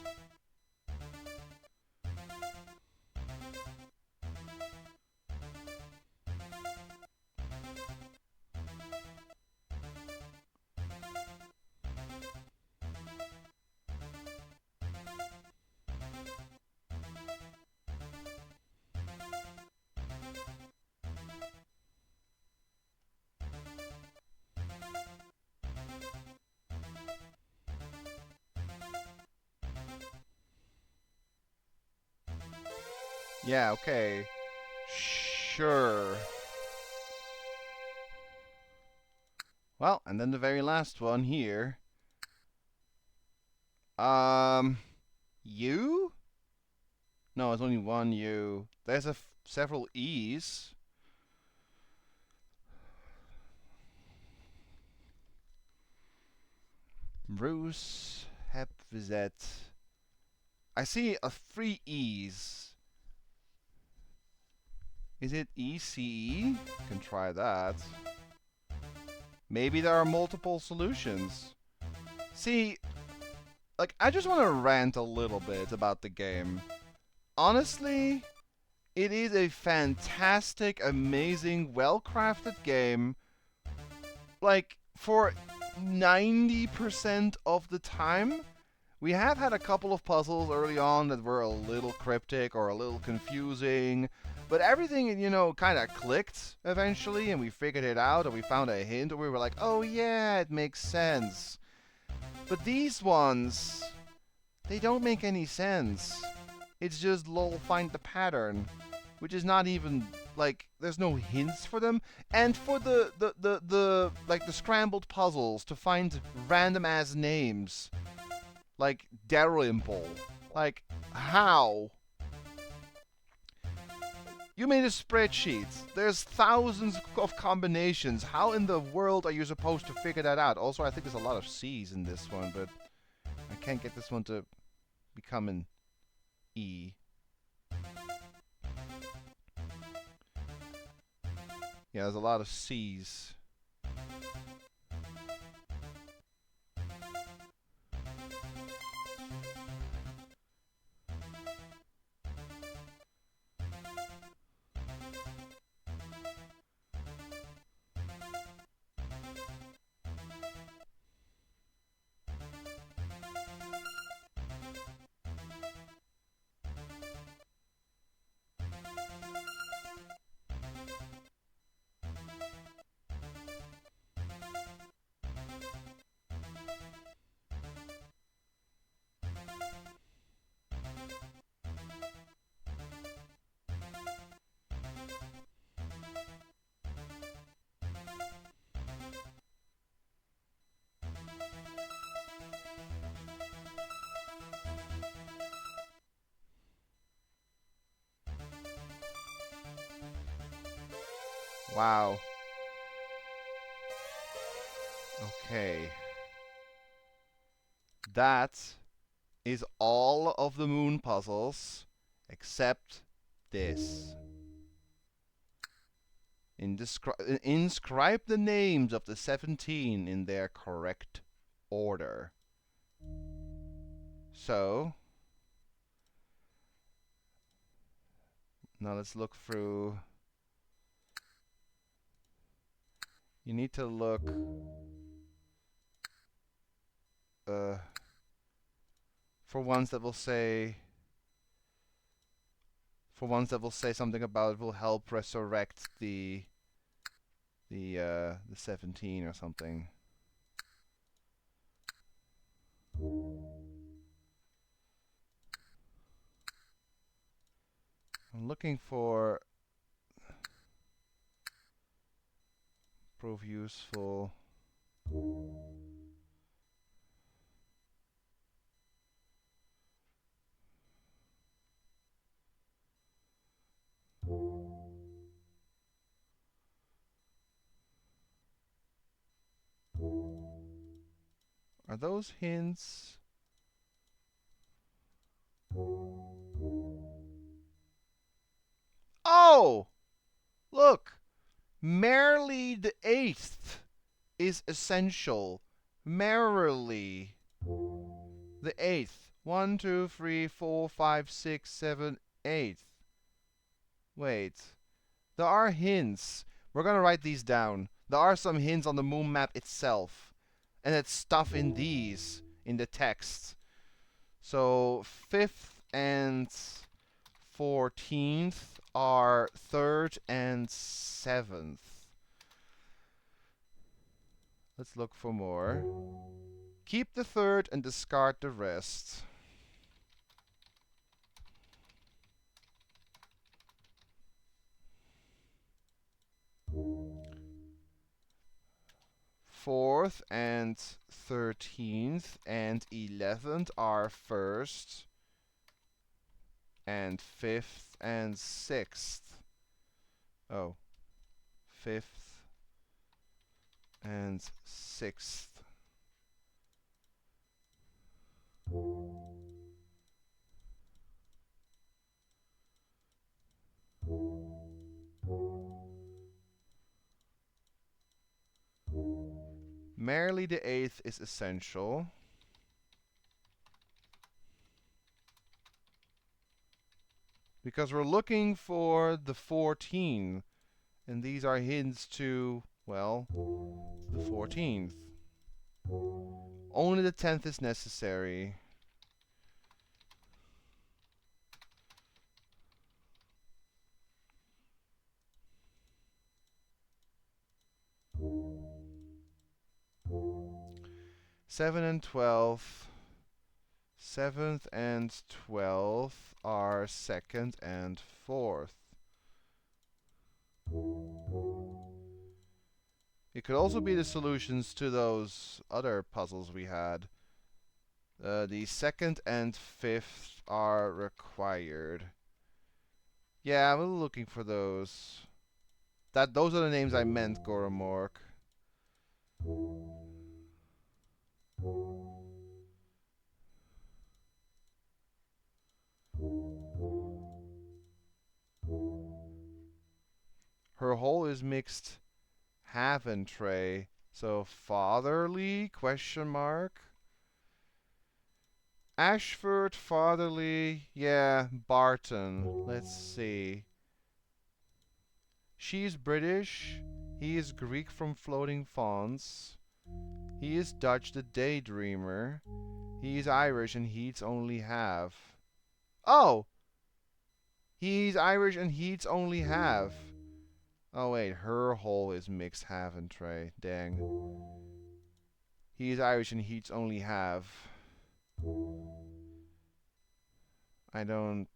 Yeah, okay. Sure. Well, and then the very last one here. U? No, it's only one U. There's several E's. Bruce, Hepvizet. I see 3 E's. Is it ECE? Can try that. Maybe there are multiple solutions. See, like, I just want to rant a little bit about the game. Honestly, it is a fantastic, amazing, well-crafted game. Like, for 90% of the time, we have had a couple of puzzles early on that were a little cryptic or a little confusing, but everything, you know, kind of clicked eventually, and we figured it out, or we found a hint, or we were like, oh yeah, it makes sense. But these ones, they don't make any sense. It's just lol, find the pattern, which is not even like there's no hints for them. And for the like the scrambled puzzles to find random ass names, like Dalrymple, like how? You made a spreadsheet. There's thousands of combinations. How in the world are you supposed to figure that out? Also, I think there's a lot of C's in this one, but I can't get this one to become an E. Yeah, there's a lot of C's. Wow. Okay. That is all of the moon puzzles except this. Inscribe the names of the 17 in their correct order. So, now let's look through. You need to look for ones that will say something about will help resurrect the 17 or something. I'm looking for prove useful. Are those hints? Oh! Look! Merrily the 8th is essential. Merrily the 8th. 1, 2, 3, 4, 5, 6, 7, 8. Wait. There are hints. We're gonna write these down. There are some hints on the moon map itself. And it's stuff in these, in the text. So 5th and 14th are 3rd and 7th. Let's look for more. Keep the 3rd and discard the rest. Fourth and 13th and 11th are 1st, and 5th and 6th. Oh, 5th and 6th. Merrily the 8th is essential. Because we're looking for the 14. And these are hints to, well, the 14th. Only the 10th is necessary. Seven and 12. 7th and 12th are 2nd and 4th. It could also be the solutions to those other puzzles we had. The 2nd and 5th are required. Yeah, I'm looking for those. Those are the names I meant, Goromork. Her hole is mixed Haventray. So fatherly question mark. Ashford, fatherly, yeah, Barton. Let's see. She's British. He is Greek from Floating Fonts. He is Dutch, the Daydreamer. He is Irish and he eats only half. Oh! He's Irish and he eats only half. Oh wait, her hole is mixed Haventray. Dang. He is Irish and he eats only half. I don't...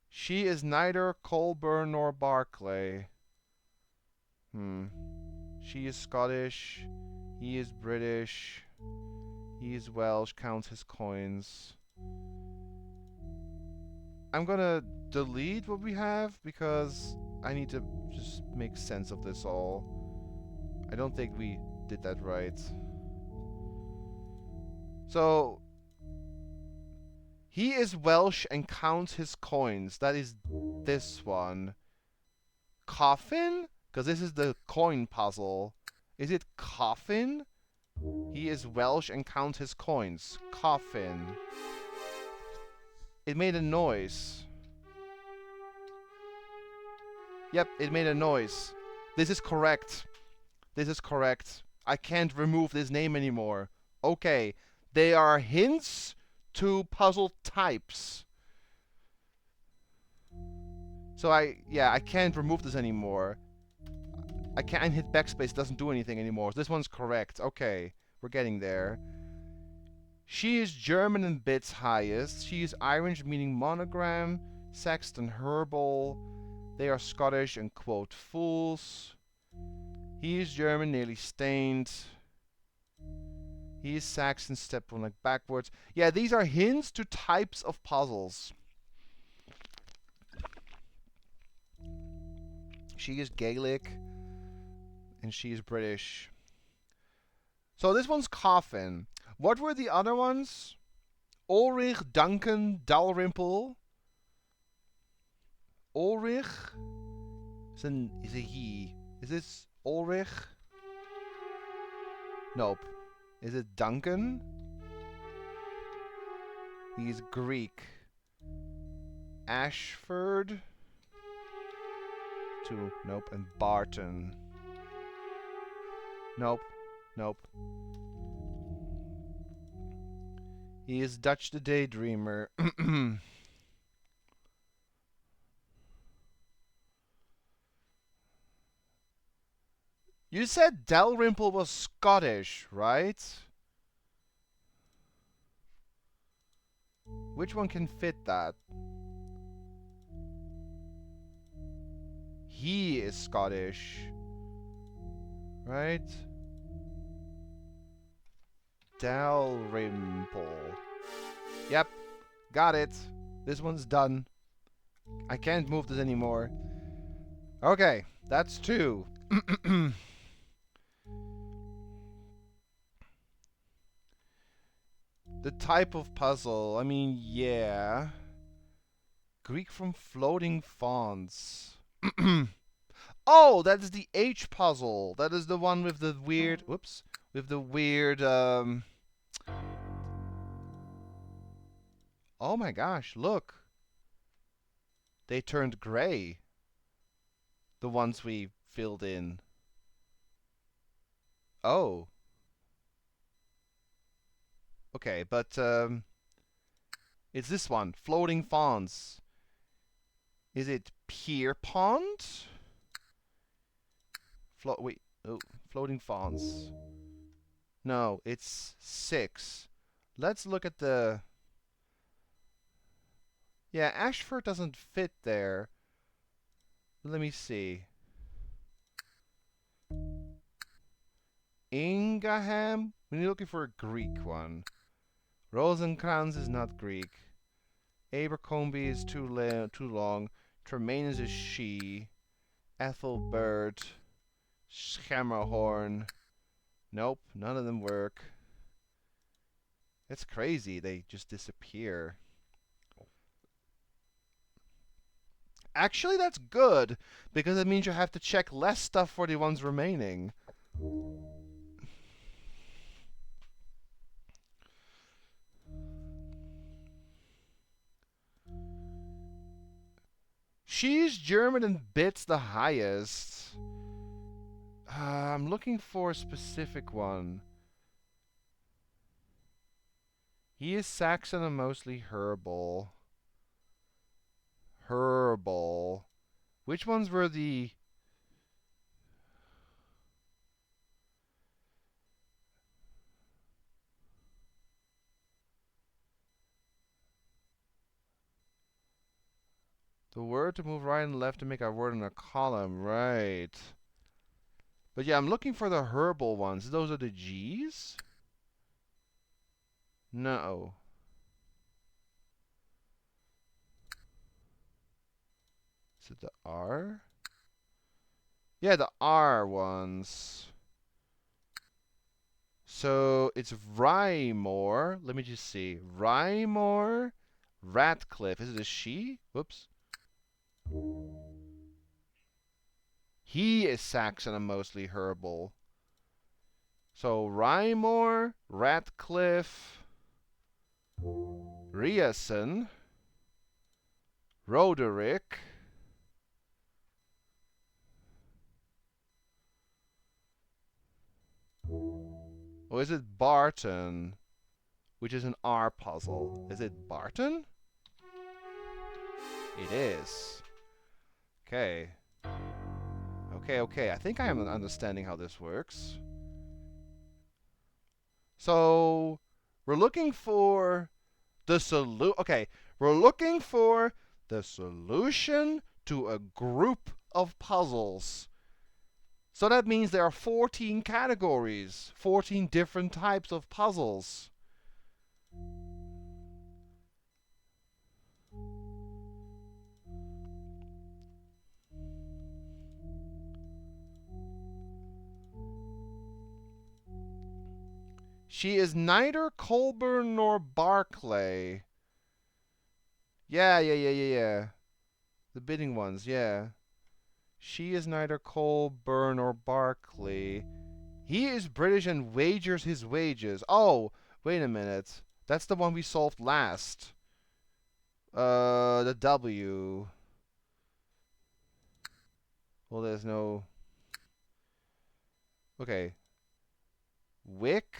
She is neither Colburn nor Barclay. She is Scottish. He is British. He is Welsh, counts his coins. I'm gonna delete what we have because I need to just make sense of this all. I don't think we did that right. So, he is Welsh and counts his coins. That is this one. Coffin? Because this is the coin puzzle. Is it coffin? He is Welsh and counts his coins. Coffin. It made a noise. Yep, it made a noise. This is correct. This is correct. I can't remove this name anymore. Okay. They are hints to puzzle types. So I can't remove this anymore. I can't hit backspace, doesn't do anything anymore. This one's correct. Okay, we're getting there. She is German and bits highest. She is Irish, meaning monogram. Saxton Herbal. They are Scottish and quote fools. He is German, nearly stained. He is Saxon, step one like backwards. Yeah, these are hints to types of puzzles. She is Gaelic, and she is British. So this one's Coffin. What were the other ones? Ulrich, Duncan, Dalrymple. Ulrich is a he. Is this Ulrich? Nope. Is it Duncan? He's Greek. Ashford. 2. Nope. And Barton. Nope. Nope. He is Dutch the Daydreamer. You said Dalrymple was Scottish, right? Which one can fit that? He is Scottish. Right? Dalrymple. Yep. Got it. This one's done. I can't move this anymore. Okay. That's 2. The type of puzzle. I mean, yeah. Greek from floating fonts. Oh, that is the H puzzle. That is the one with the weird... Whoops. With the weird... Oh my gosh, look. They turned gray. The ones we filled in. Oh. Okay, but it's this one. Floating fonts. Is it Pierpont? Wait. Oh, floating fonts. No, it's 6. Let's look at the... Yeah, Ashford doesn't fit there. Let me see. Ingham? When you're looking for a Greek one. Rosencrantz is not Greek. Abercrombie is too long. Tremaine is a she. Ethelbert. Schermerhorn. Nope, none of them work. It's crazy, they just disappear. Actually, that's good, because it means you have to check less stuff for the ones remaining. She's German and bits the highest. I'm looking for a specific one. He is Saxon and mostly herbal. Herbal. Which ones were the... The word to move right and left to make a word in a column, right. But yeah, I'm looking for the herbal ones. Those are the G's? No. Is it the R? Yeah, the R ones. So it's Rymore. Let me just see. Rymore, Ratcliffe. Is it a she? Whoops. He is Saxon and mostly herbal. So Rymore, Ratcliffe, Riason, Roderick. Or is it Barton? Which is an R puzzle. Is it Barton? It is. Okay. Okay. I think I am understanding how this works. So, we're looking for the we're looking for the solution to a group of puzzles. So that means there are 14 categories, 14 different types of puzzles. She is neither Colburn nor Barclay. Yeah. The bidding ones, yeah. She is neither Colburn or Barclay. He is British and wagers his wages. Oh, wait a minute. That's the one we solved last. The W. Well, there's no... Okay. Wick,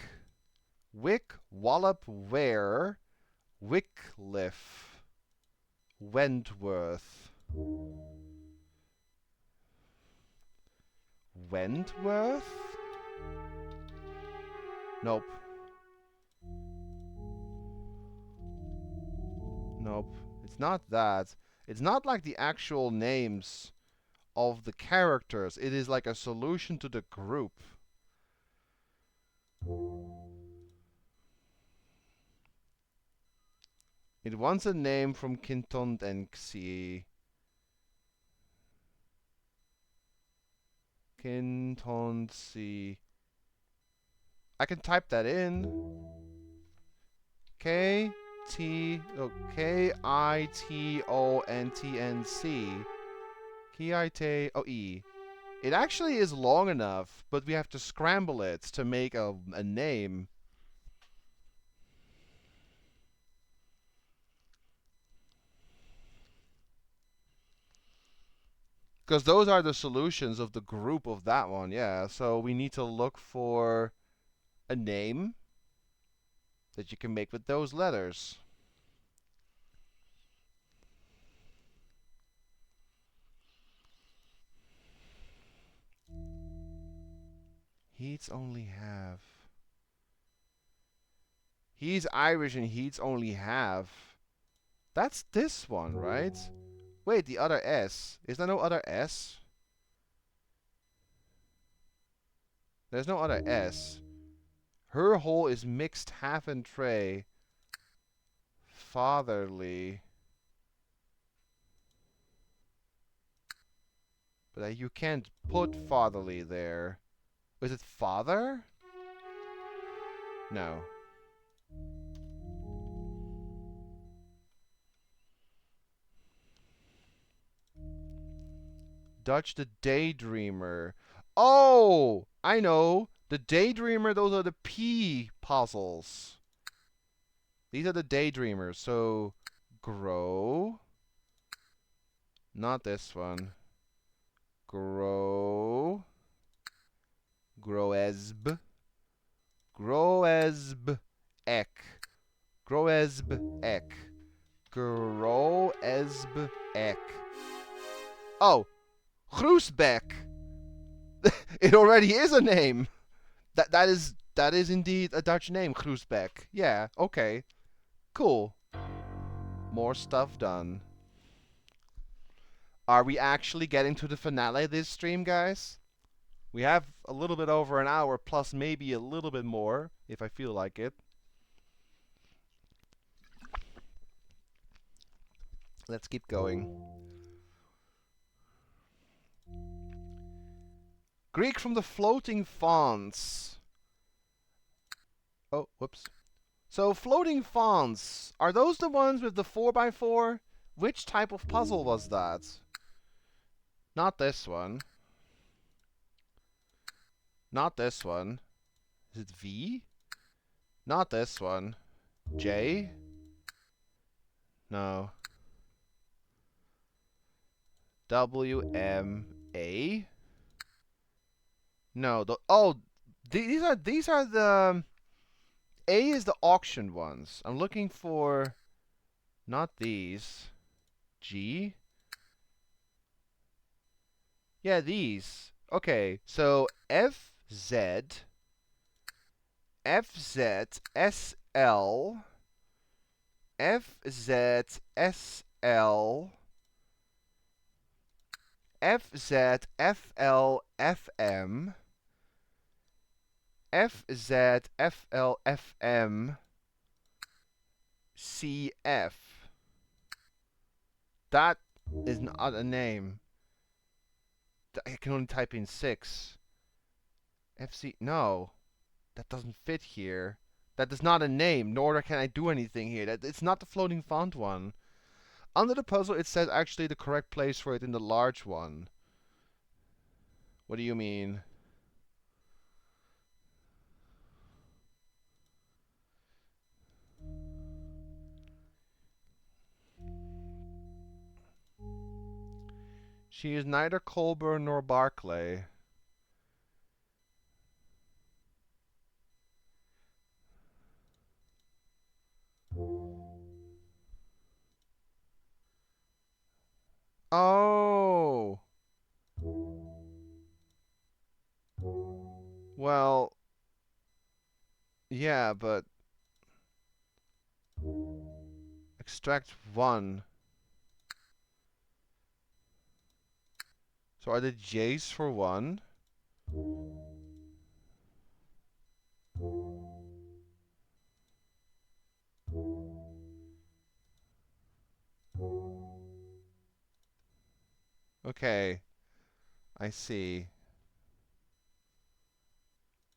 Wallop, Ware, Wycliffe, Wentworth. Wentworth? Nope. Nope. It's not that. It's not like the actual names of the characters. It is like a solution to the group. It wants a name from Kintondenxi. Kintonsi. I can type that in. K-I-T-O-N-T-N-C. K-I-T-O-E. It actually is long enough, but we have to scramble it to make a name. Because those are the solutions of the group of that one, yeah. So we need to look for a name that you can make with those letters. Heats only have. He's Irish and Heats only have. That's this one, right? Wait, the other S. Is there no other S? There's no other S. Her whole is mixed half and tray. Fatherly. But you can't put fatherly there. Is it father? No. Dutch the Daydreamer. Oh! I know! The Daydreamer, those are the P puzzles. These are the Daydreamers. So, grow. Not this one. Grow. Groesb. Groesb. Ek. Groesb Ek. Groesb Ek. Oh! Groesbeck! It already is a name! That is indeed a Dutch name, Groesbeck. Yeah, okay. Cool. More stuff done. Are we actually getting to the finale of this stream, guys? We have a little bit over an hour, plus maybe a little bit more, if I feel like it. Let's keep going. Greek from the floating fonts. Oh, whoops. So floating fonts, are those the ones with the 4x4? Which type of puzzle was that? Not this one. Not this one. Is it V? Not this one. J? No. W, M, A? No. These are the... A is the auction ones. I'm looking for... Not these. G? Yeah, these. Okay, so F, Z, F, Z, S, L, F, Z, S, L, F, Z, F, L, F, M, F, Z, F, L, F, M, C, F. That is not a name. I can only type in 6. FC, no. That doesn't fit here. That is not a name, nor can I do anything here. It's not the floating font one. Under the puzzle, it says actually the correct place for it in the large one. What do you mean? She is neither Colburn nor Barclay. Oh! Well, yeah, but extract one. So are the J's for one? Okay, I see.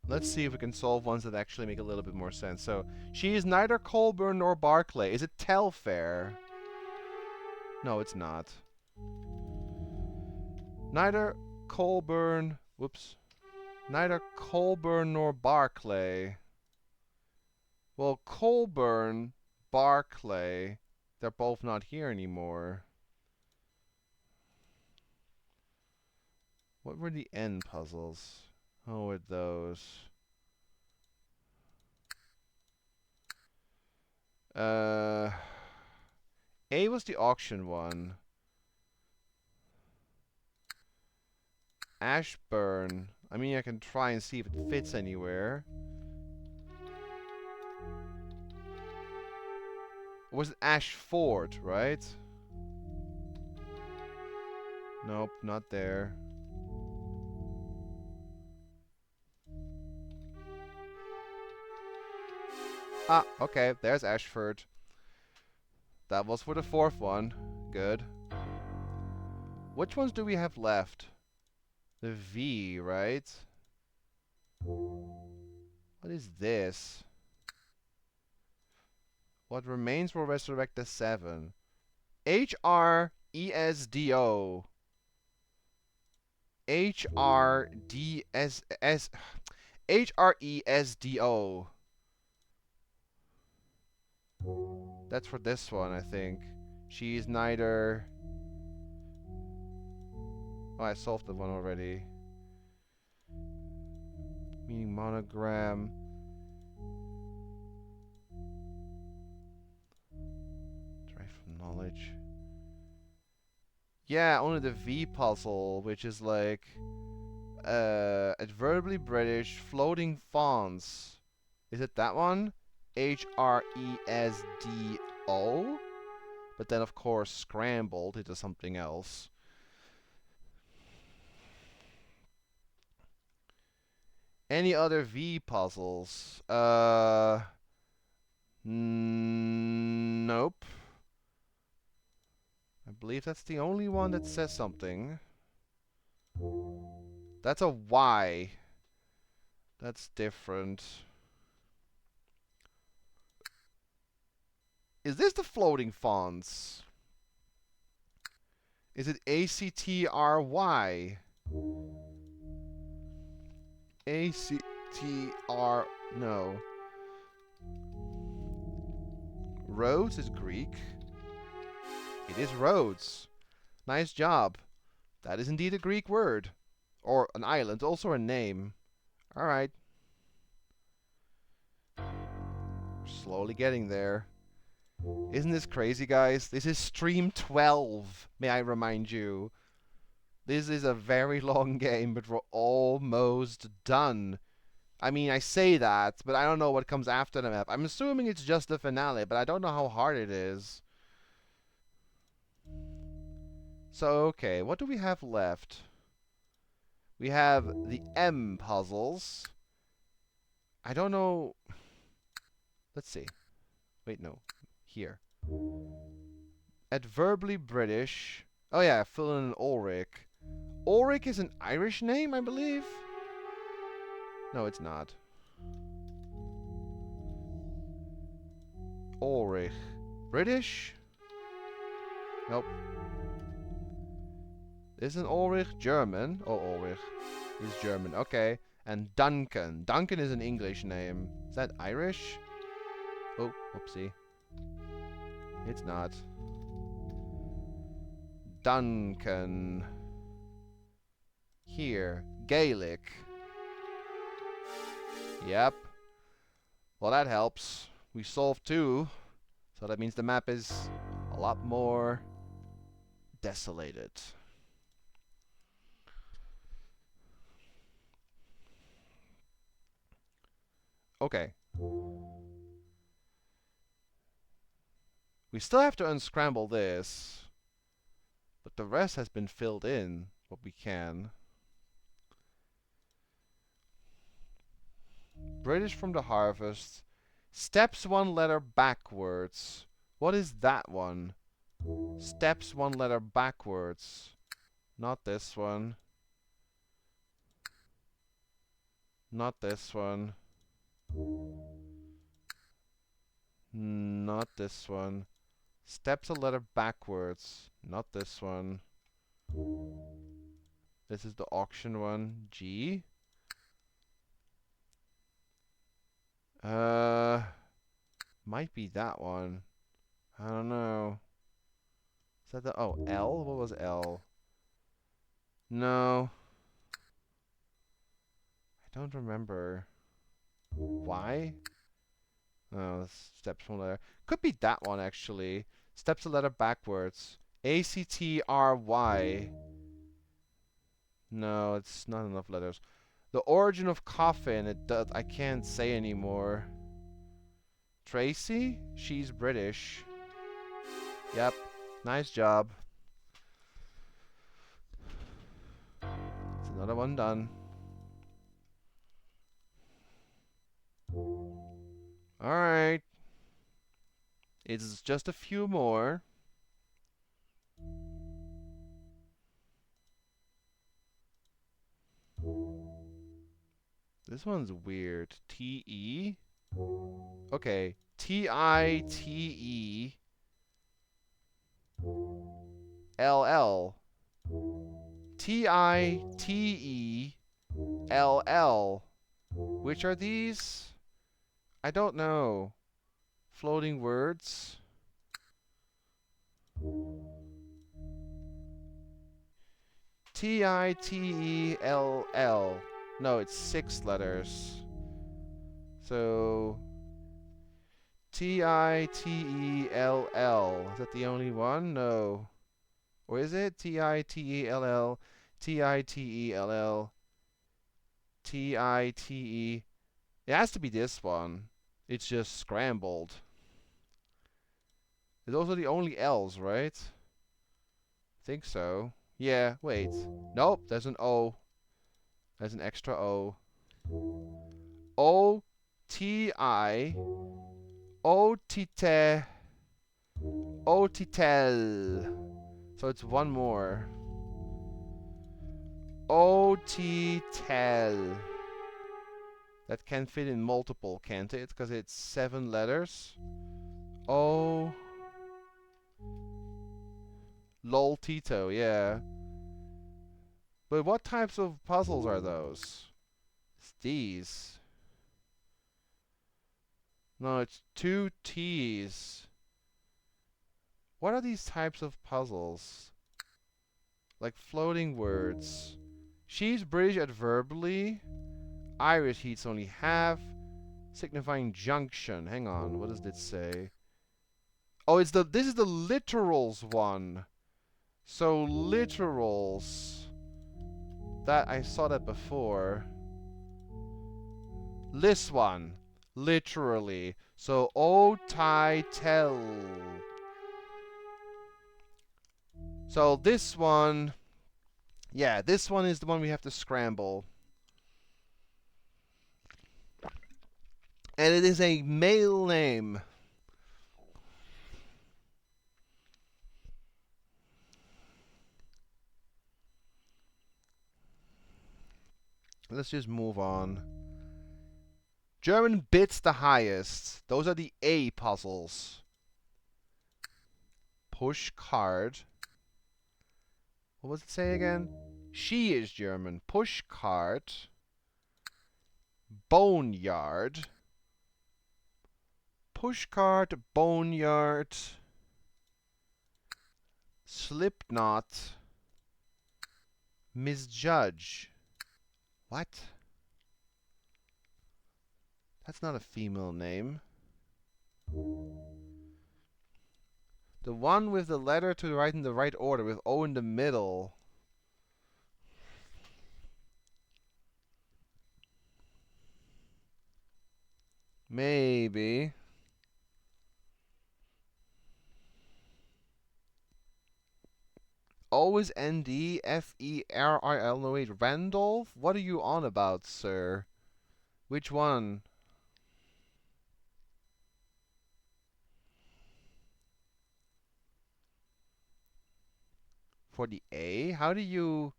Let's see if we can solve ones that actually make a little bit more sense. So, she is neither Colburn nor Barclay. Is it Telfair? No, it's not. Neither Colburn... Whoops. Neither Colburn nor Barclay. Well, Colburn, Barclay, they're both not here anymore. What were the N puzzles? Oh, with those. A was the auction one. Ashburn. I mean, I can try and see if it fits anywhere. Was it Ashford, right? Nope, not there. Ah, okay, there's Ashford. That was for the fourth one. Good. Which ones do we have left? The V, right? What is this? What remains will resurrect the 7. H-R-E-S-D-O. H-R-D-S-S... H-R-E-S-D-O. That's for this one, I think. She's neither... Oh, I solved the one already. Meaning monogram. Drive from knowledge. Yeah, only the V puzzle, which is like... adverbially British, floating fonts. Is it that one? H-R-E-S-D-O? But then, of course, scrambled into something else. Any other V puzzles? Nope. I believe that's the only one that says something. That's a Y. That's different. Is this the floating fonts? Is it A-C-T-R-Y? A-C-T-R... No. Rhodes is Greek. It is Rhodes. Nice job. That is indeed a Greek word. Or an island, also a name. Alright. Slowly getting there. Isn't this crazy, guys? This is stream 12, may I remind you. This is a very long game, but we're almost done. I mean, I say that, but I don't know what comes after the map. I'm assuming it's just the finale, but I don't know how hard it is. So, okay, what do we have left? We have the M puzzles. I don't know... Let's see. Wait, no. Here. Adverbally British. Oh yeah, fill in Ulrich. Ulrich is an Irish name, I believe? No, it's not. Ulrich? British? Nope. Isn't Ulrich German? Oh, Ulrich is German. Okay. And Duncan. Duncan is an English name. Is that Irish? Oh, whoopsie. It's not. Duncan. Here. Gaelic. Yep. Well, that helps. We solved 2. So that means the map is a lot more desolated. Okay. We still have to unscramble this. But the rest has been filled in, what we can. British from the Harvest. Steps 1 letter backwards. What is that one? Steps 1 letter backwards. Not this one. Not this one. Not this one. Steps a letter backwards. Not this one. This is the auction one. G. Might be that one. I don't know. Is that the... Oh, L? What was L? No. I don't remember. Y? Oh, steps 1 letter. Could be that one, actually. Steps a letter backwards. A-C-T-R-Y. No, it's not enough letters. The origin of coffin. I can't say anymore. Tracy? She's British. Yep. Nice job. It's another one done. Alright. It's just a few more. This one's weird. T-E? Okay. T-I-T-E L-L. T-I-T-E-L-L. Which are these? I don't know. Floating words? T-I-T-E-L-L. No, it's 6 letters. So... T-I-T-E-L-L. Is that the only one? No. Or is it? T-I-T-E-L-L. T-I-T-E-L-L. T-I-T-E. It has to be this one. It's just scrambled. Those are the only L's, right? I think so. Yeah, wait. Nope, there's an O. There's an extra O. O-T-I. O-T-T. O-T-Tel. So it's one more. O-T-Tel. That can fit in multiple, can't it? Because it's 7 letters. O... Lol Tito, yeah. But what types of puzzles are those? It's these. No, it's 2 T's. What are these types of puzzles? Like floating words. She's British adverbally. Irish heats only half. Signifying junction. Hang on, what does this say? Oh, this is the literals one. So literals. That I saw that before. This one. Literally. So O-Ti-Tel. So this one. Yeah, this one is the one we have to scramble. And it is a male name. Let's just move on. German bits the highest. Those are the A puzzles. Push card. What was it say again? She is German. Push cart. Boneyard. Push cart, boneyard. Slipknot. Misjudge. What? That's not a female name. The one with the letter to write in the right order with O in the middle. Maybe. O is N-D-F-E-R-I-L. No, wait. Randolph? What are you on about, sir? Which one? For the A? How do you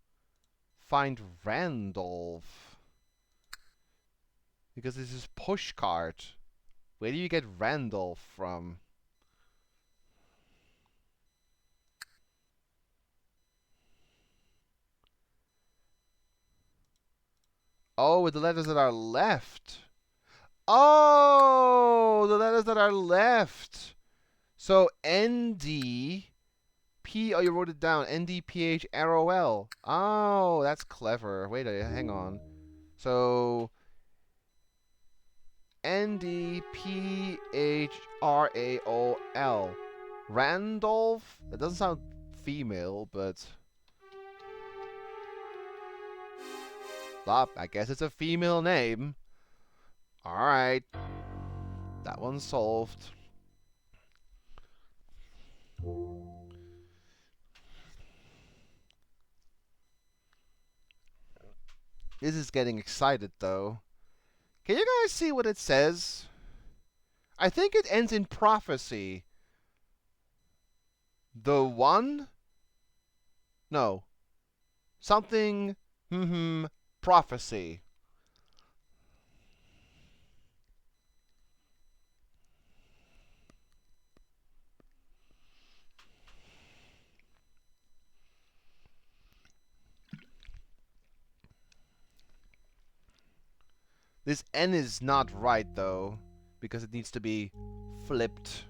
find Randolph? Because this is pushcart. Where do you get Randolph from? Oh, with the letters that are left. Oh, the letters that are left. So ND P. Oh, you wrote it down. NDPHROL. Oh, that's clever. Wait a hang on. So NDPHRAOL. Randolph? That doesn't sound female, but I guess it's a female name. Alright. That one's solved. This is getting excited, though. Can you guys see what it says? I think it ends in prophecy. The one? No. Something, prophecy. This N is not right, though, because it needs to be flipped.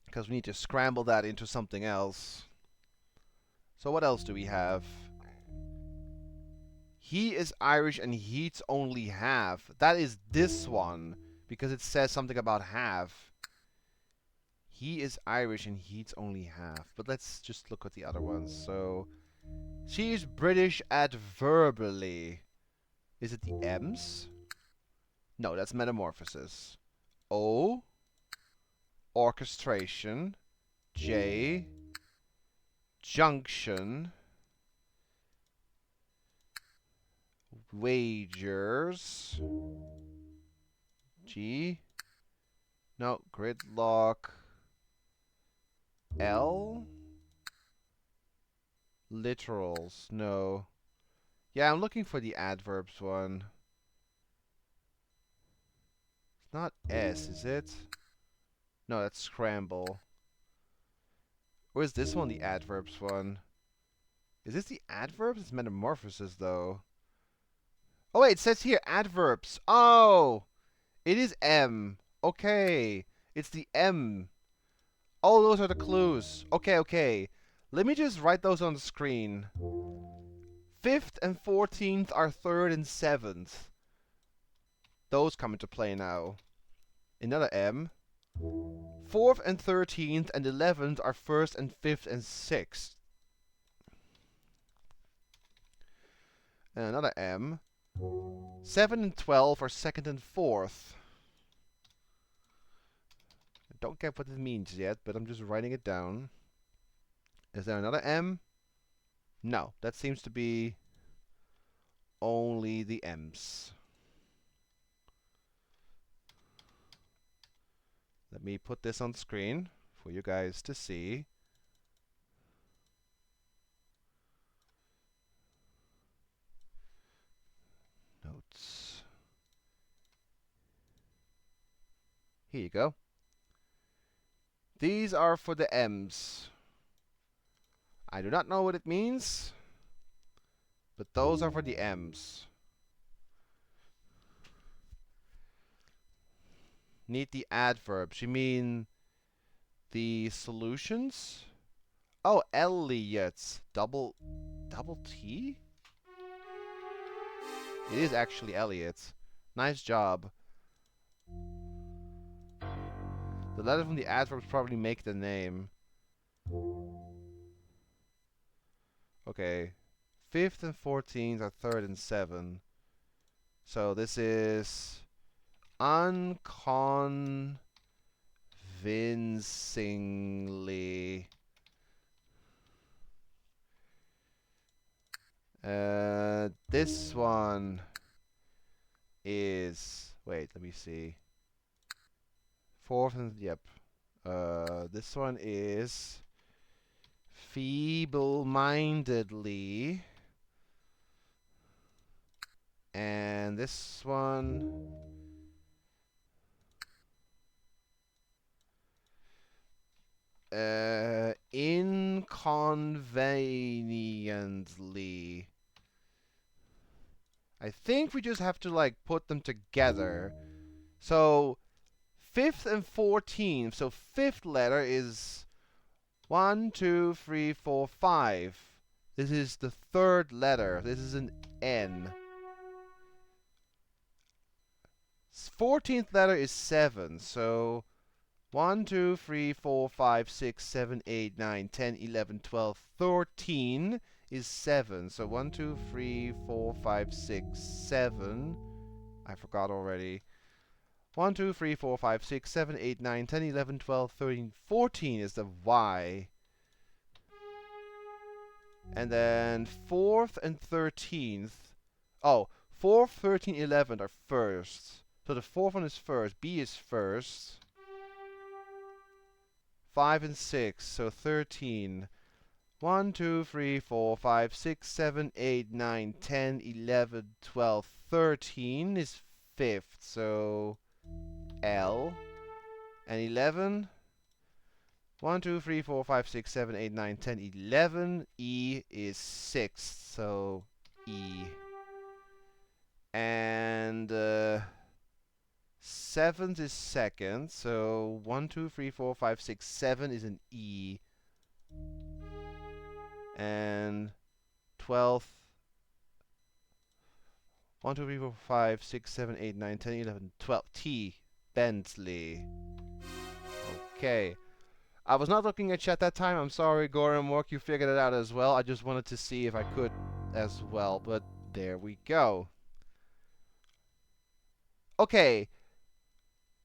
Because we need to scramble that into something else. So what else do we have? He is Irish and he eats only half. That is this one, because it says something about half. He is Irish and he eats only half. But let's just look at the other ones. So, she is British adverbally. Is it the M's? No, that's metamorphosis. O, orchestration. J, junction. Wagers. G, no, gridlock. L, literals, no. Yeah, I'm looking for the adverbs one. It's not S, is it? No, that's scramble. Where's this one, the adverbs one? Is this the adverbs? It's metamorphosis, though. Oh, wait, it says here, adverbs. Oh! It is M. Okay. It's the M. Oh, those are the clues. Okay, okay. Let me just write those on the screen. 5th and 14th are 3rd and 7th. Those come into play now. Another M. 4th and 13th and 11th are 1st and 5th and 6th. And another M. 7 and 12 are 2nd and 4th. I don't get what it means yet, but I'm just writing it down. Is there another M? No, that seems to be only the M's. Let me put this on screen for you guys to see. Here you go. These are for the M's. I do not know what it means, but those are for the M's. Need the adverbs. You mean the solutions? Oh, Elliots. Double T? It is actually Elliots. Nice job. The letter from the adverbs probably make the name. Okay. 5th and 14th are 3rd and 7. So this is unconvincingly. This one is, wait, let me see. 4th and, yep. This one is feeble-mindedly. And this one, inconveniently. I think we just have to like put them together. So 5th and 14th. So 5th letter is 1, 2, 3, 4, 5. This is the 3rd letter. This is an N. 14th letter is 7. So 1, 2, 3, 4, 5, 6, 7, 8, 9, 10, 11, 12, 13 is 7. So 1, 2, 3, 4, 5, 6, 7. I forgot already. 1, 2, 3, 4, 5, 6, 7, 8, 9, 10, 11, 12, 13, 14 is the Y. And then 4th and 13th. Oh, 4th, 13, 11 are first. So the 4th one is first. B is first. 5 and 6, so 13. 1, 2, 3, 4, 5, 6, 7, 8, 9, 10, 11, 12, 13 is 5th, so L. And 11. 1, 2, 3, 4, 5, 6, 7, 8, 9, 10, 11. E is 6th, so E. And 7th is 2nd, so 1, 2, 3, 4, 5, 6, 7 is an E. And 12th, 1, 2, 3, 4, 5, 6, 7, 8, 9, 10, 11, 12. T. Bentley. Okay. I was not looking at chat that time. I'm sorry, Goran Work. You figured it out as well. I just wanted to see if I could as well. But there we go. Okay.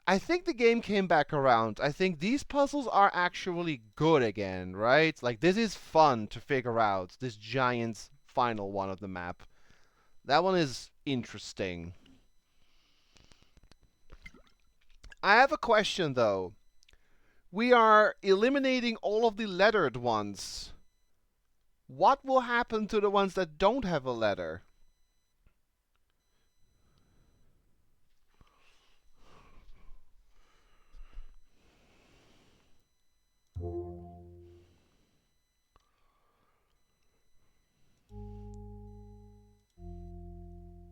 I think the game came back around. I think these puzzles are actually good again, right? Like, this is fun to figure out. This giant final one of the map. That one is interesting. I have a question, though. We are eliminating all of the lettered ones. What will happen to the ones that don't have a letter?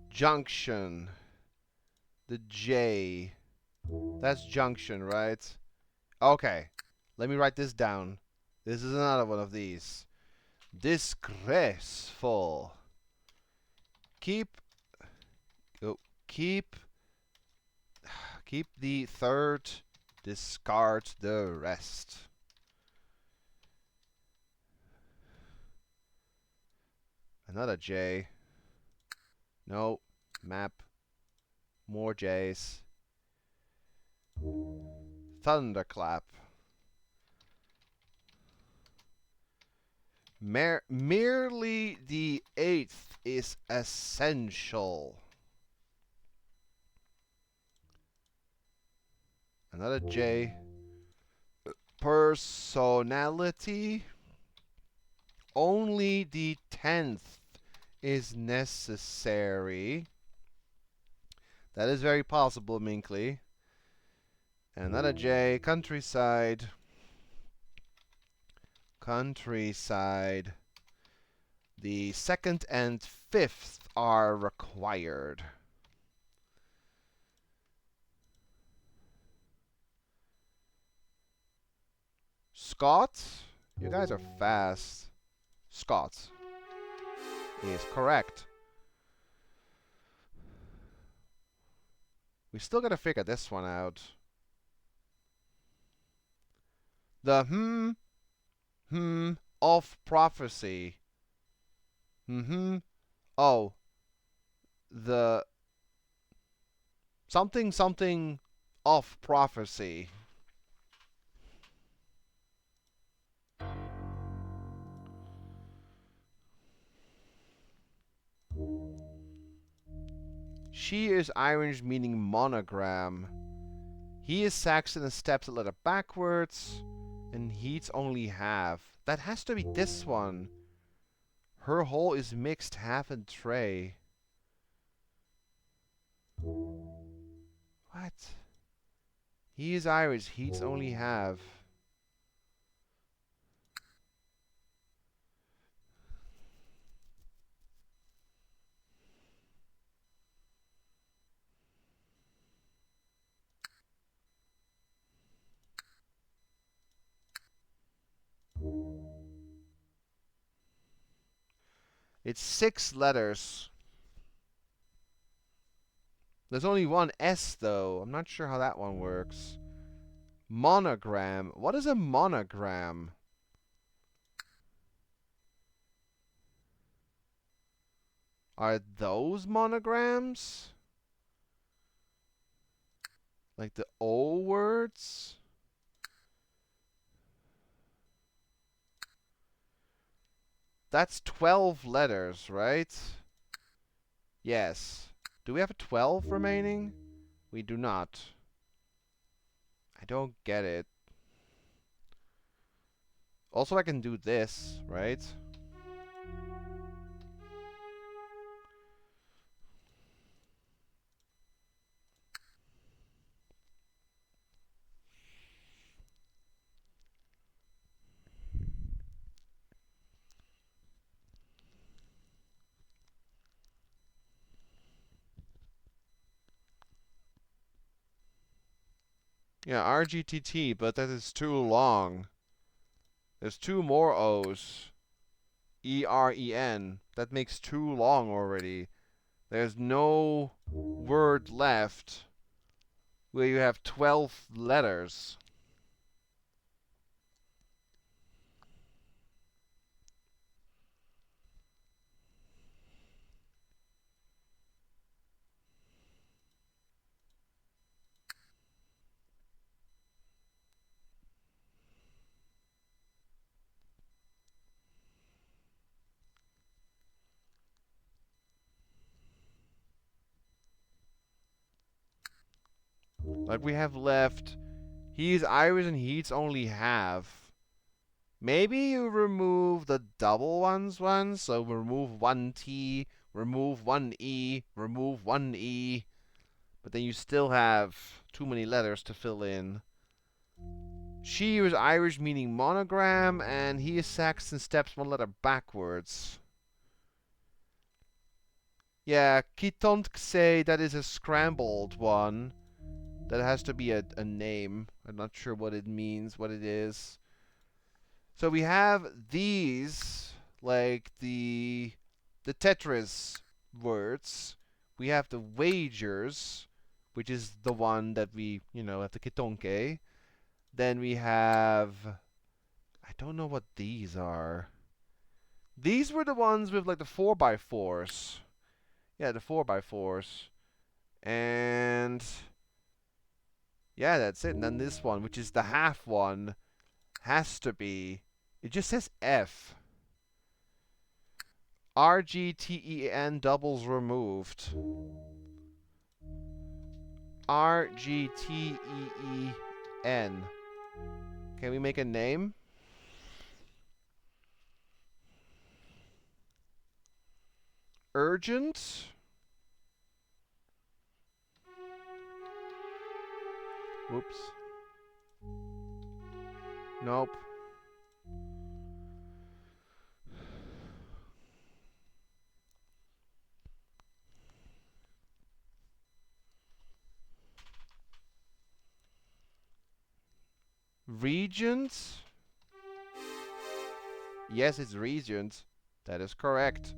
Junction. The J. That's junction, right? Okay. Let me write this down. This is another one of these. Disgraceful. Keep the third, discard the rest. Another J. No. Map. More J's. Thunderclap. Merely the 8th is essential. Another J. Personality. Only the 10th is necessary. That is very possible, Minkley. And another J. Countryside. Countryside. The second and fifth are required. Scott? You guys are fast. Scott is correct. We still gotta figure this one out. The of prophecy. Oh. The something of prophecy. She is Irish, meaning monogram. He is Saxon and steps a letter backwards. And he's only half. That has to be this one. Her whole is mixed half and tray. What? He is Irish, he's only half. It's 6 letters. There's only one S, though. I'm not sure how that one works. Monogram. What is a monogram? Are those monograms? Like the O words? That's 12 letters, right? Yes. Do we have 12 remaining? We do not. I don't get it. Also, I can do this, right? Yeah, RGTT, but that is too long. There's 2 more O's. EREN. That makes too long already. There's no word left where you have 12 letters. Like we have left, he's Irish and he's only half. Maybe you remove the double ones once, so remove 1 T, remove 1 E, remove 1 E, but then you still have too many letters to fill in. She was Irish, meaning monogram, and he is Saxon, steps 1 letter backwards. Yeah, Kitontkse, that is a scrambled one. That has to be a name. I'm not sure what it means, what it is. So we have these, like the Tetris words. We have the wagers, which is the one that we, have the Kitonke. Then we have, I don't know what these are. These were the ones with like the 4x4s. Yeah, the 4x4s. And yeah, that's it. And then this one, which is the half one, has to be. It just says F. RGTEN doubles removed. RGTEEN. Can we make a name? Urgent? Whoops. Nope. Regions? Yes, it's regions. That is correct.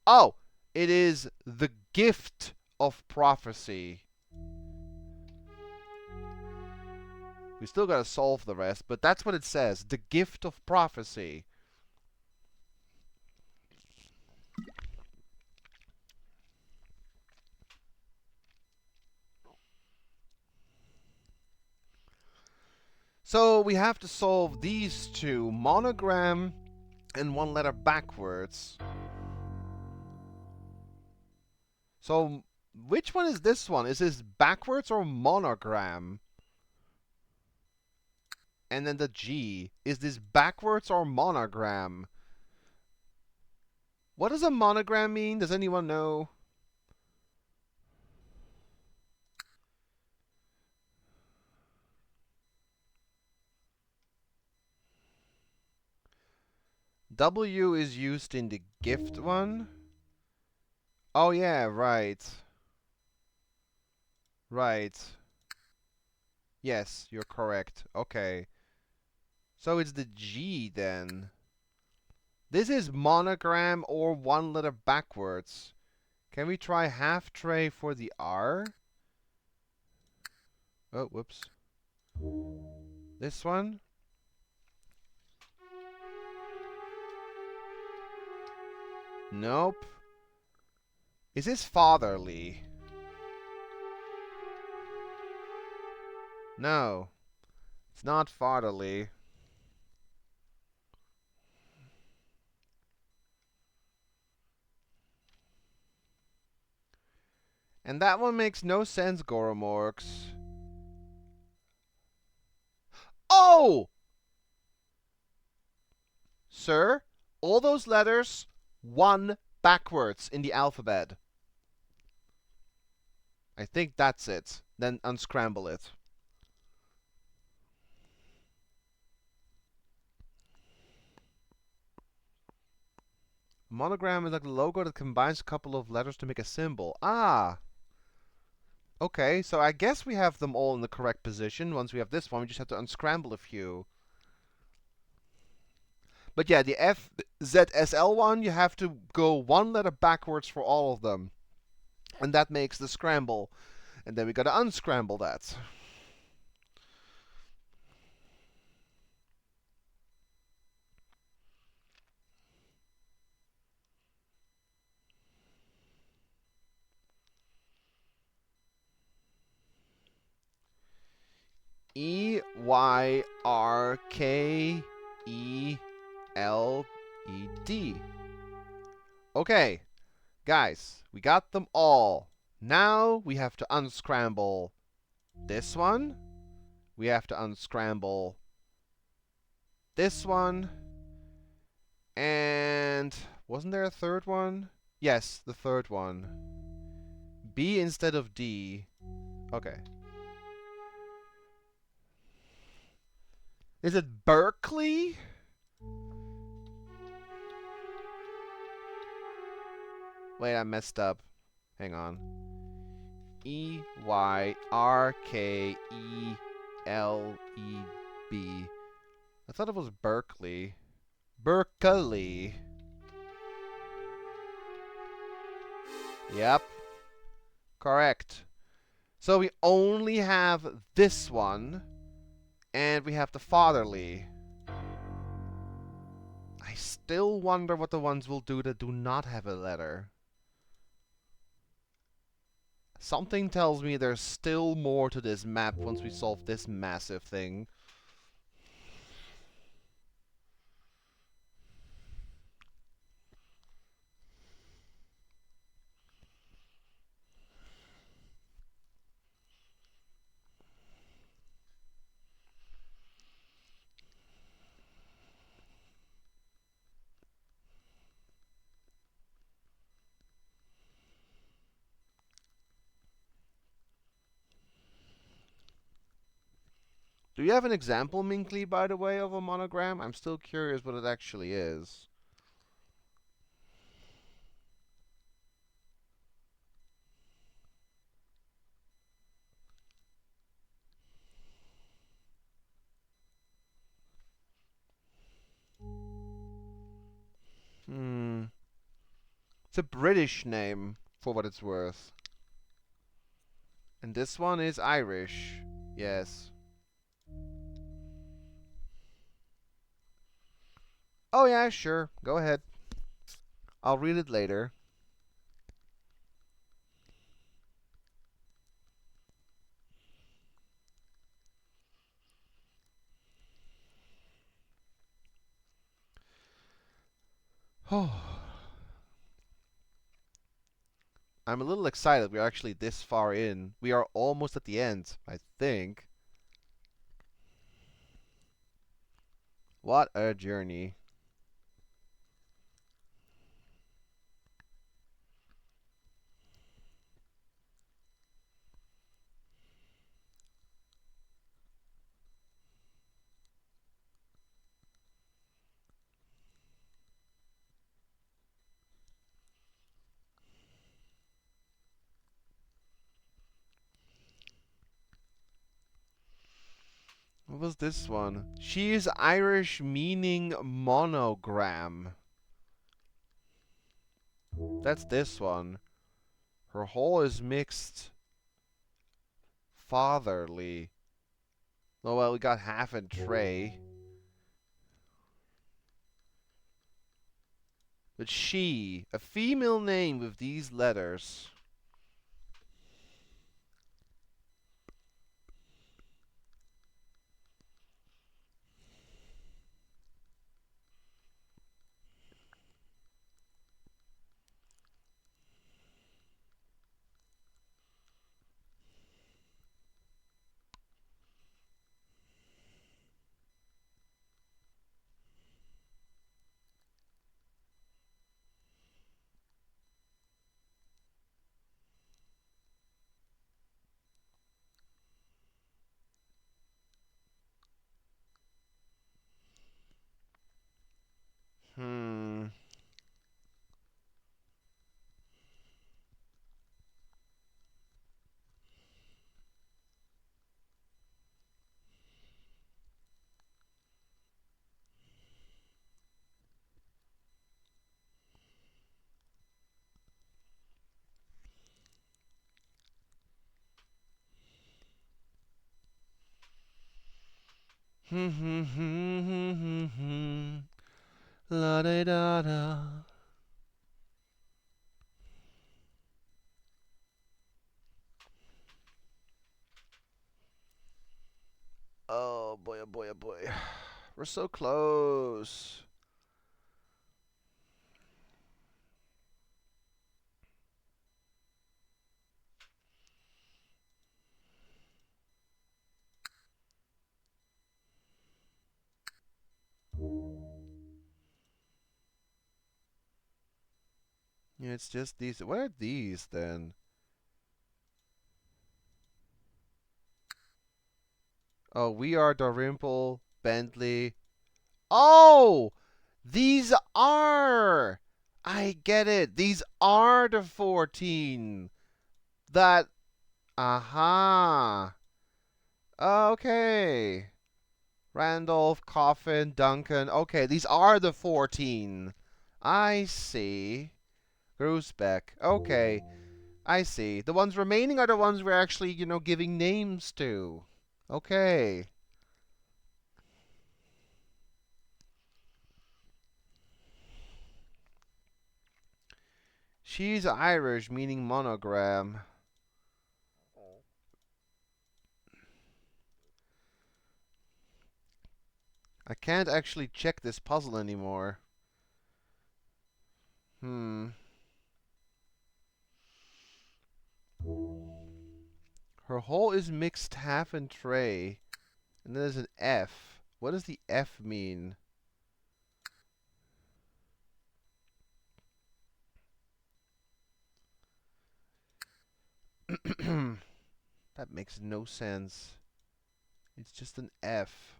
Oh! It is the gift of prophecy. We still gotta solve the rest, but that's what it says. The gift of prophecy. So we have to solve these two. Monogram and one letter backwards. So which one is this one? Is this backwards or monogram? And then the G. Is this backwards or monogram? What does a monogram mean? Does anyone know? W is used in the gift one. Oh yeah, right. Right. Yes, you're correct. Okay. So it's the G then. This is monogram or one letter backwards. Can we try half tray for the R? Oh, whoops. This one? Nope. Is this fatherly? No. It's not fatherly. And that one makes no sense, Goromorx. Oh! Sir, all those letters, one backwards in the alphabet. I think that's it. Then unscramble it. A monogram is like a logo that combines a couple of letters to make a symbol. Ah! Okay, so I guess we have them all in the correct position. Once we have this one, we just have to unscramble a few. But yeah, the FZSL one, you have to go one letter backwards for all of them. And that makes the scramble. And then we gotta unscramble that. EYRKELED. Okay, guys, we got them all. Now we have to unscramble this one. We have to unscramble this one. And wasn't there a third one? Yes, the third one. B instead of D. Okay. Is it Berkeley? Wait, I messed up. Hang on. EYRKELEB. I thought it was Berkeley. Berkeley. Yep. Correct. So we only have this one, and we have the fatherly. I still wonder what the ones will do that do not have a letter. Something tells me there's still more to this map once we solve this massive thing. Do you have an example, Minkley, by the way, of a monogram? I'm still curious what it actually is. Hmm. It's a British name, for what it's worth. And this one is Irish. Yes. Oh, yeah, sure. Go ahead. I'll read it later. Oh. I'm a little excited we're actually this far in. We are almost at the end, I think. What a journey. What was this one? She is Irish meaning monogram. That's this one. Her whole is mixed fatherly. Oh, well, we got half and tray. But she, a female name with these letters. Hmm. La da da da. Oh boy, oh boy, oh boy. We're so close. Yeah, it's just these. What are these then? Oh, we are Dalrymple, Bentley. Oh! These are! I get it. These are the 14. That. Aha. Okay. Randolph, Coffin, Duncan. Okay, these are the 14. I see. Groesbeck. Okay, I see. The ones remaining are the ones we're actually, giving names to. Okay. She's Irish, meaning monogram. I can't actually check this puzzle anymore. Hmm. Her whole is mixed half and tray. And then there's an F. What does the F mean? That makes no sense. It's just an F.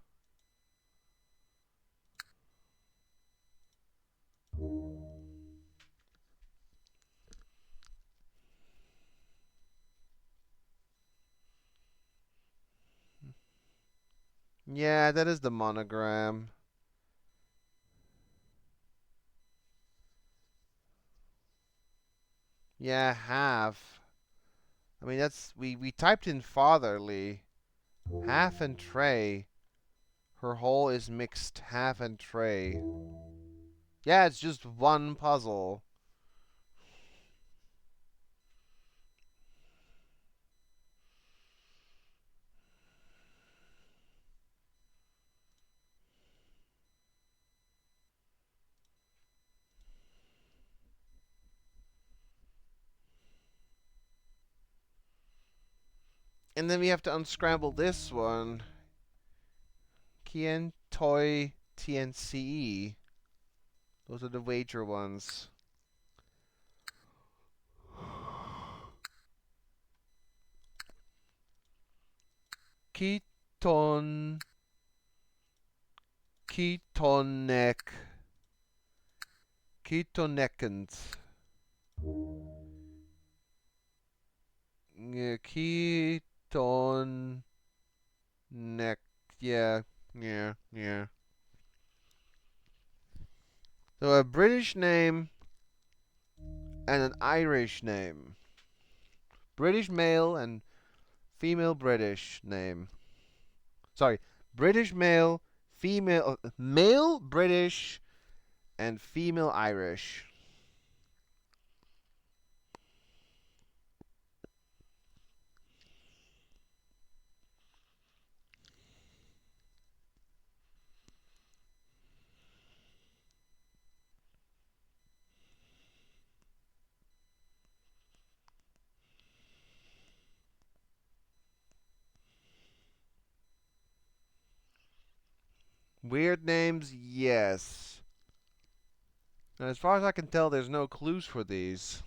Yeah, that is the monogram. Yeah, half. I mean, that's we typed in fatherly. Half and tray. Her whole is mixed half and tray. Yeah, it's just one puzzle. And then we have to unscramble this one. Kien, Toy, TNCE. Those are the wager ones. Keton. Ketonek. Ketonekent. Keton. Neck. Yeah. Yeah. So a British name and an Irish name. British male and female British name. Sorry, British male, male British, and female Irish. Weird names, yes. And as far as I can tell, there's no clues for these.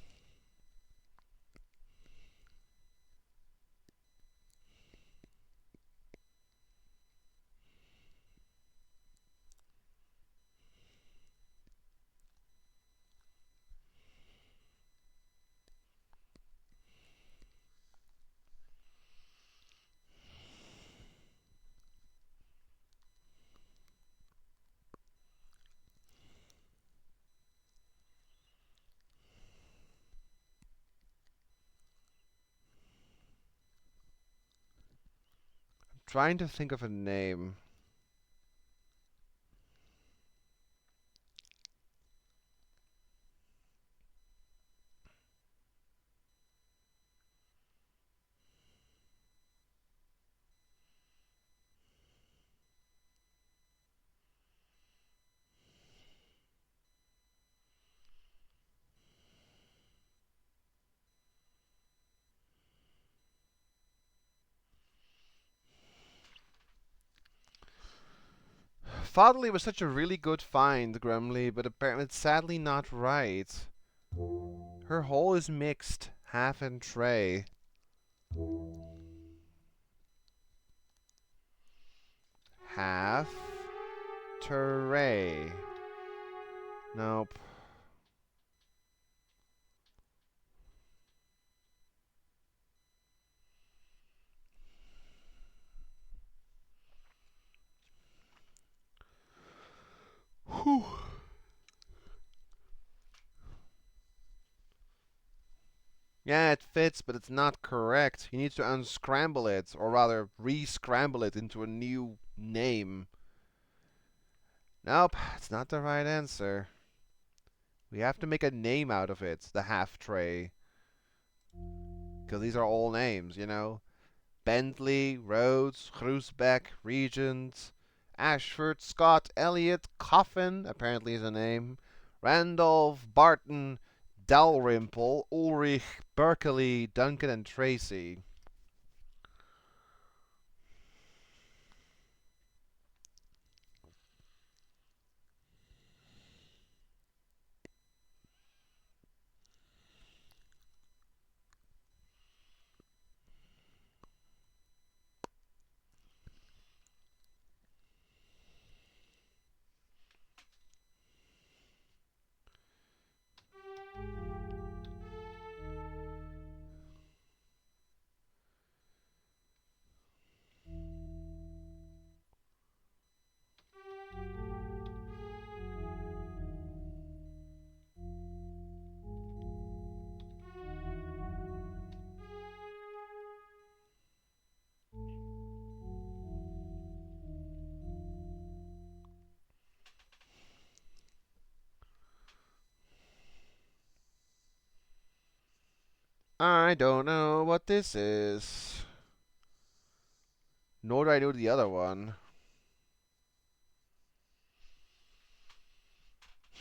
I'm trying to think of a name. Fatherly was such a really good find, Grumly, but apparently it's sadly not right. Her whole is mixed, half and tray. Half tray. Nope. Whew. Yeah, it fits, but it's not correct. You need to unscramble it, or rather, re-scramble it into a new name. Nope, it's not the right answer. We have to make a name out of it, the half tray. Because these are all names, you know? Bentley, Rhodes, Groesbeck, Regent, Ashford, Scott, Elliot, Coffin, apparently is a name, Randolph, Barton, Dalrymple, Ulrich, Berkeley, Duncan, and Tracy. I don't know what this is. Nor do I know the other one.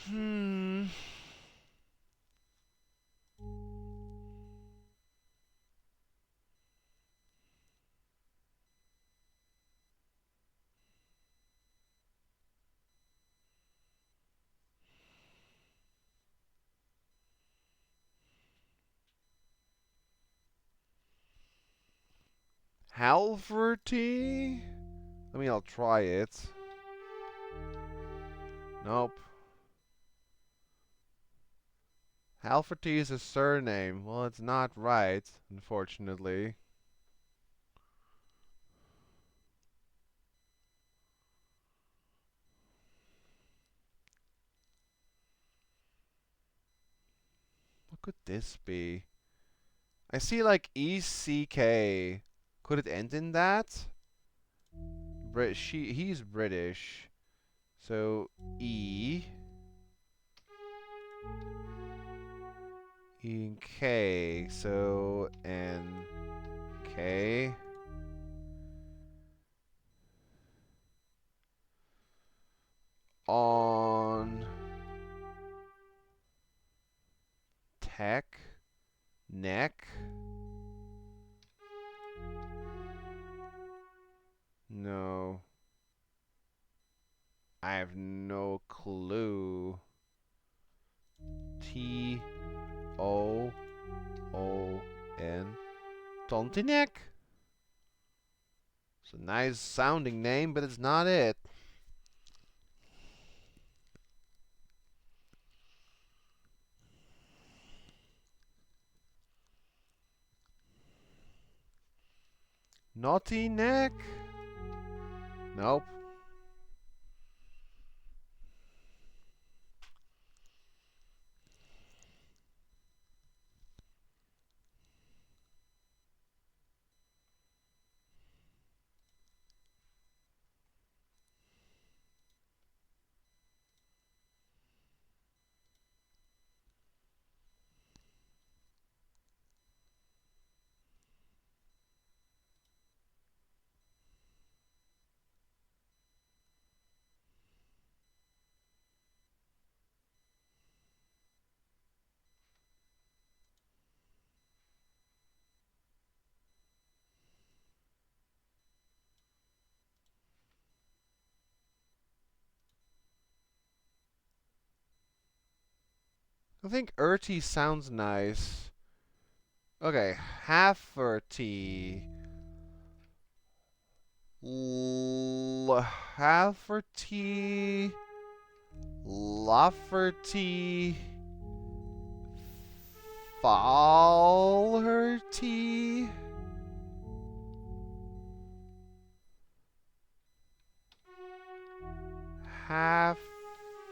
Hmm. Halverty? I mean, I'll try it. Nope. Halverty is a surname. Well, it's not right, unfortunately. What could this be? I see like ECK. Could it end in that? He's British. So E. E and K. So N. K. On. Tech. Neck. No. I have no clue. T O O N. Tontinek? It's a nice sounding name, but it's not it. Naughty Neck? Nope. I think Erty sounds nice. Okay, Hafferty. Hafferty. Lafferty. Falherty. Haflerty.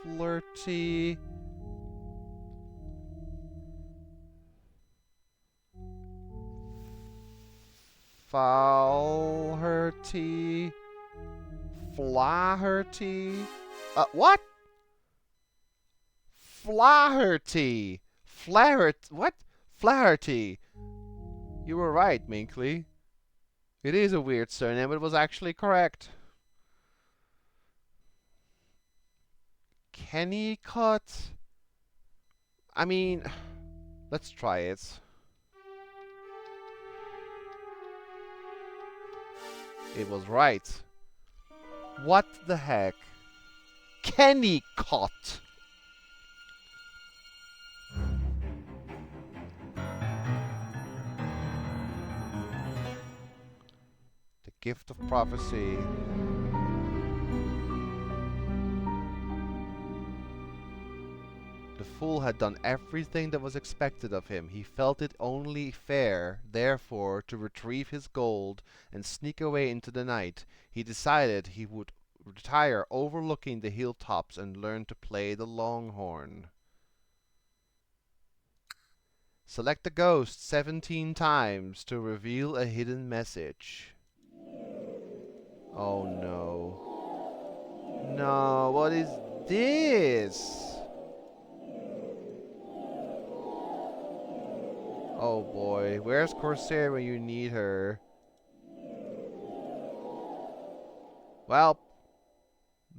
Falherty. Flaherty. What? Flaherty. What? Flaherty. You were right, Minkley. It is a weird surname, but it was actually correct. Kennicott? I mean, let's try it. It was right. What the heck? Kennicott! The gift of prophecy. The fool had done everything that was expected of him. He felt it only fair, therefore, to retrieve his gold and sneak away into the night. He decided he would retire overlooking the hilltops and learn to play the longhorn. Select the ghost 17 times to reveal a hidden message. Oh no. No, what is this? Oh boy, where's Corsair when you need her? Well,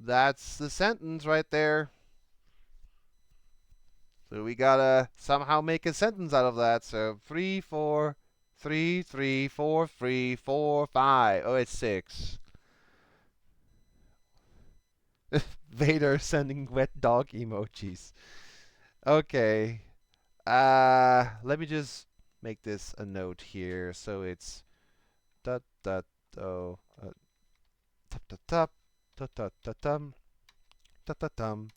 that's the sentence right there. So we gotta somehow make a sentence out of that. So 3, 4, 3, 3, 4, 3, 4, 5. Oh, it's 6. Vader sending wet dog emojis. Okay. Let me just make this a note here. So it's dot dot oh tap tap tap tap tap tap tum tap tap tum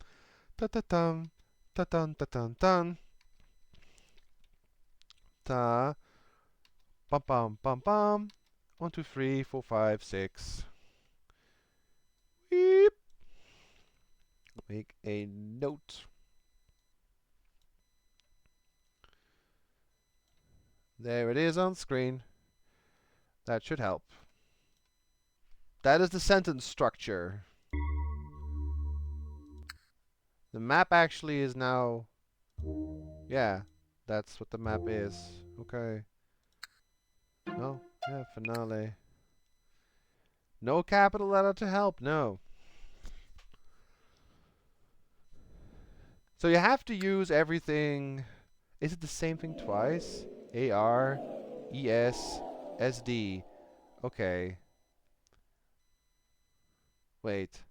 tap tap tum ta dun ta dun dun ta bum bum bum bum 1 2 3 4 5 6. Beep. Make a note. There it is on screen. That should help. That is the sentence structure. The map actually is now... Yeah, that's what the map is. Okay. No, yeah, finale. No capital letter to help, no. So you have to use everything... Is it the same thing twice? AR, ES, SD. Okay. Wait.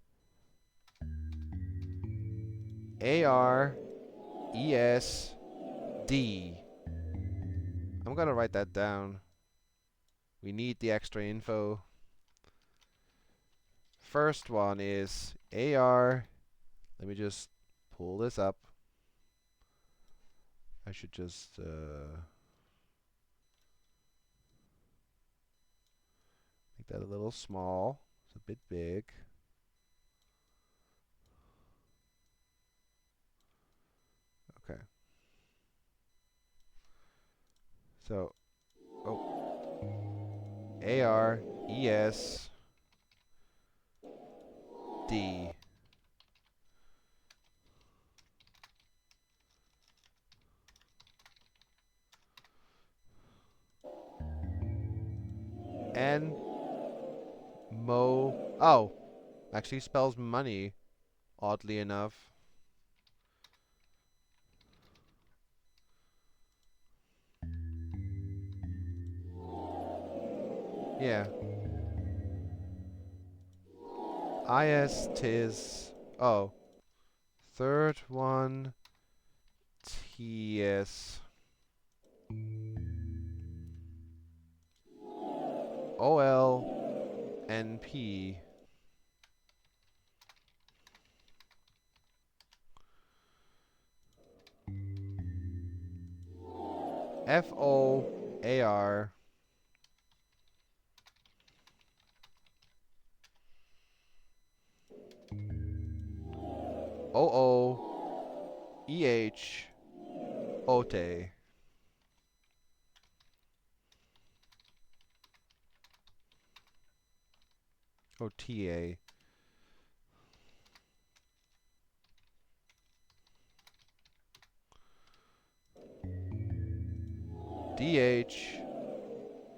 AR, ES, D. I'm gonna write that down. We need the extra info. First one is AR. Let me just pull this up. I should just make that a little small. It's a bit big. Okay. So, AR, ES, D. N, Mo. Oh, actually spells money, oddly enough. Yeah. IS, tis. Oh. Third one, TS. OL, NP. FOAR. OOEH. OTE. OTA. DH.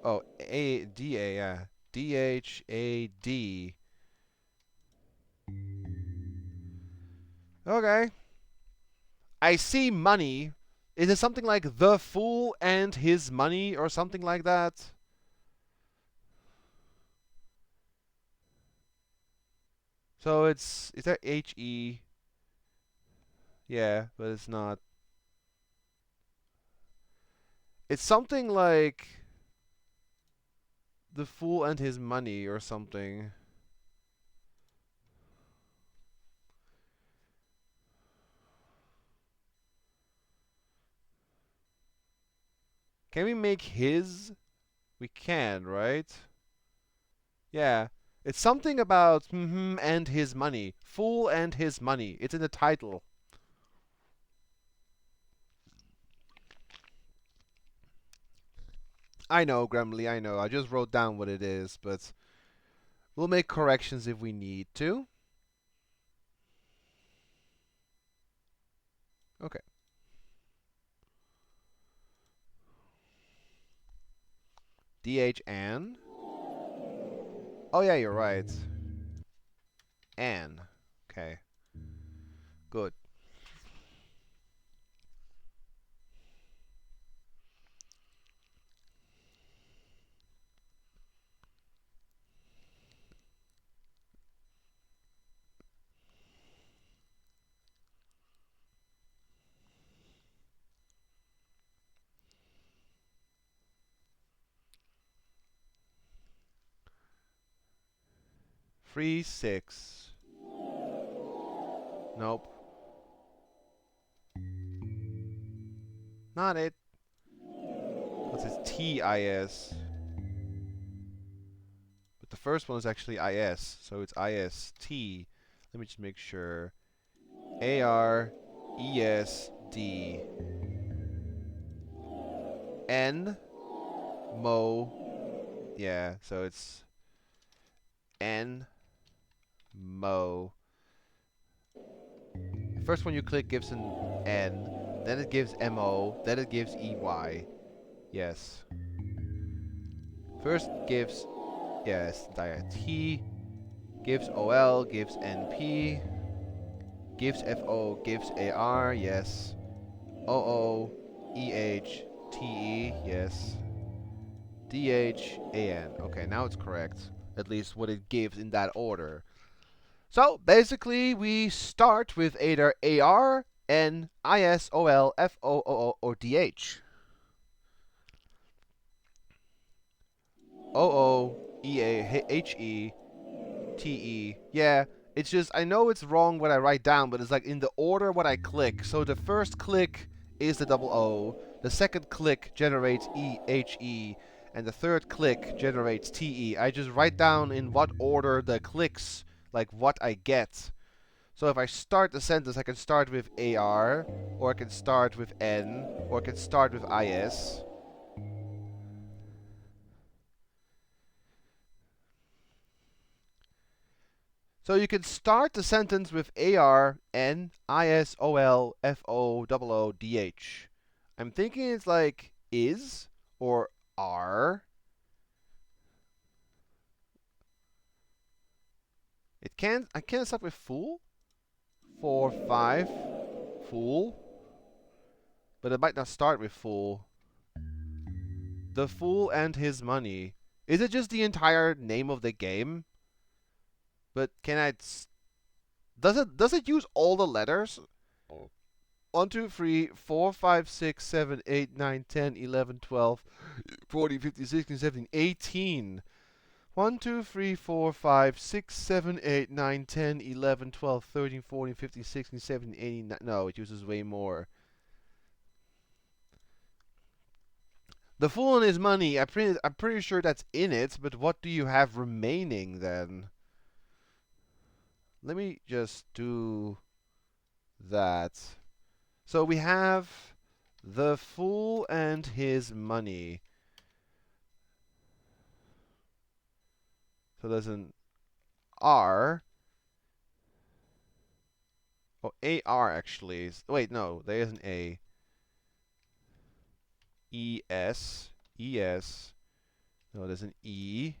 Oh, ADA, yeah. DHAD. Okay. I see money. Is it something like the fool and his money or something like that? So it's... Is that HE? Yeah, but it's not. It's something like the fool and his money or something. Can we make his? We can, right? Yeah. It's something about and his money. Fool and his money. It's in the title. I know, Gremley, I know. I just wrote down what it is, but we'll make corrections if we need to. Okay. DH N? Oh yeah, you're right. N. Okay. Good. Free 6. Nope. Not it. Because it's TIS. But the first one is actually IS, so it's IST. Let me just make sure. ARESD. N Mo. Yeah, so it's N Mo. The first one you click gives an N, then it gives MO, then it gives EY. Yes. First gives, yes, T, gives OL, gives NP, gives FO, gives AR, yes. OO, EH, TE, yes. DH, AN. Okay, now it's correct. At least what it gives in that order. So basically, we start with either AR, N, IS, OL, FO, OO, or DH. OO, EA, HE, TE. Yeah, it's just, I know it's wrong what I write down, but it's like in the order what I click. So the first click is the double O, the second click generates EHE, and the third click generates TE. I just write down in what order the clicks, like what I get. So if I start the sentence, I can start with AR, or I can start with N, or I can start with IS. So you can start the sentence with AR, N, IS, OL, FO, OO, DH. I'm thinking it's like is or are. I can't start with fool. 4, 5, fool. But it might not start with fool. The Fool and His Money. Is it just the entire name of the game? But can I... Does it use all the letters? 1, 2, 3, 4, 5, 6, 7, 8, 9, 10, 11, 12, 14, 15, 16, 17, 18. 1, 2, 3, 4, 5, 6, 7, 8, 9, 10, 11, 12, 13, 14, 15, 16, 17, 18. No, it uses way more. The Fool and His Money, I'm pretty sure that's in it, but what do you have remaining then? Let me just do that. So we have The Fool and His Money. So there's an R. Oh, AR actually. Wait, no, there is an A. ES. ES. No, there's an E.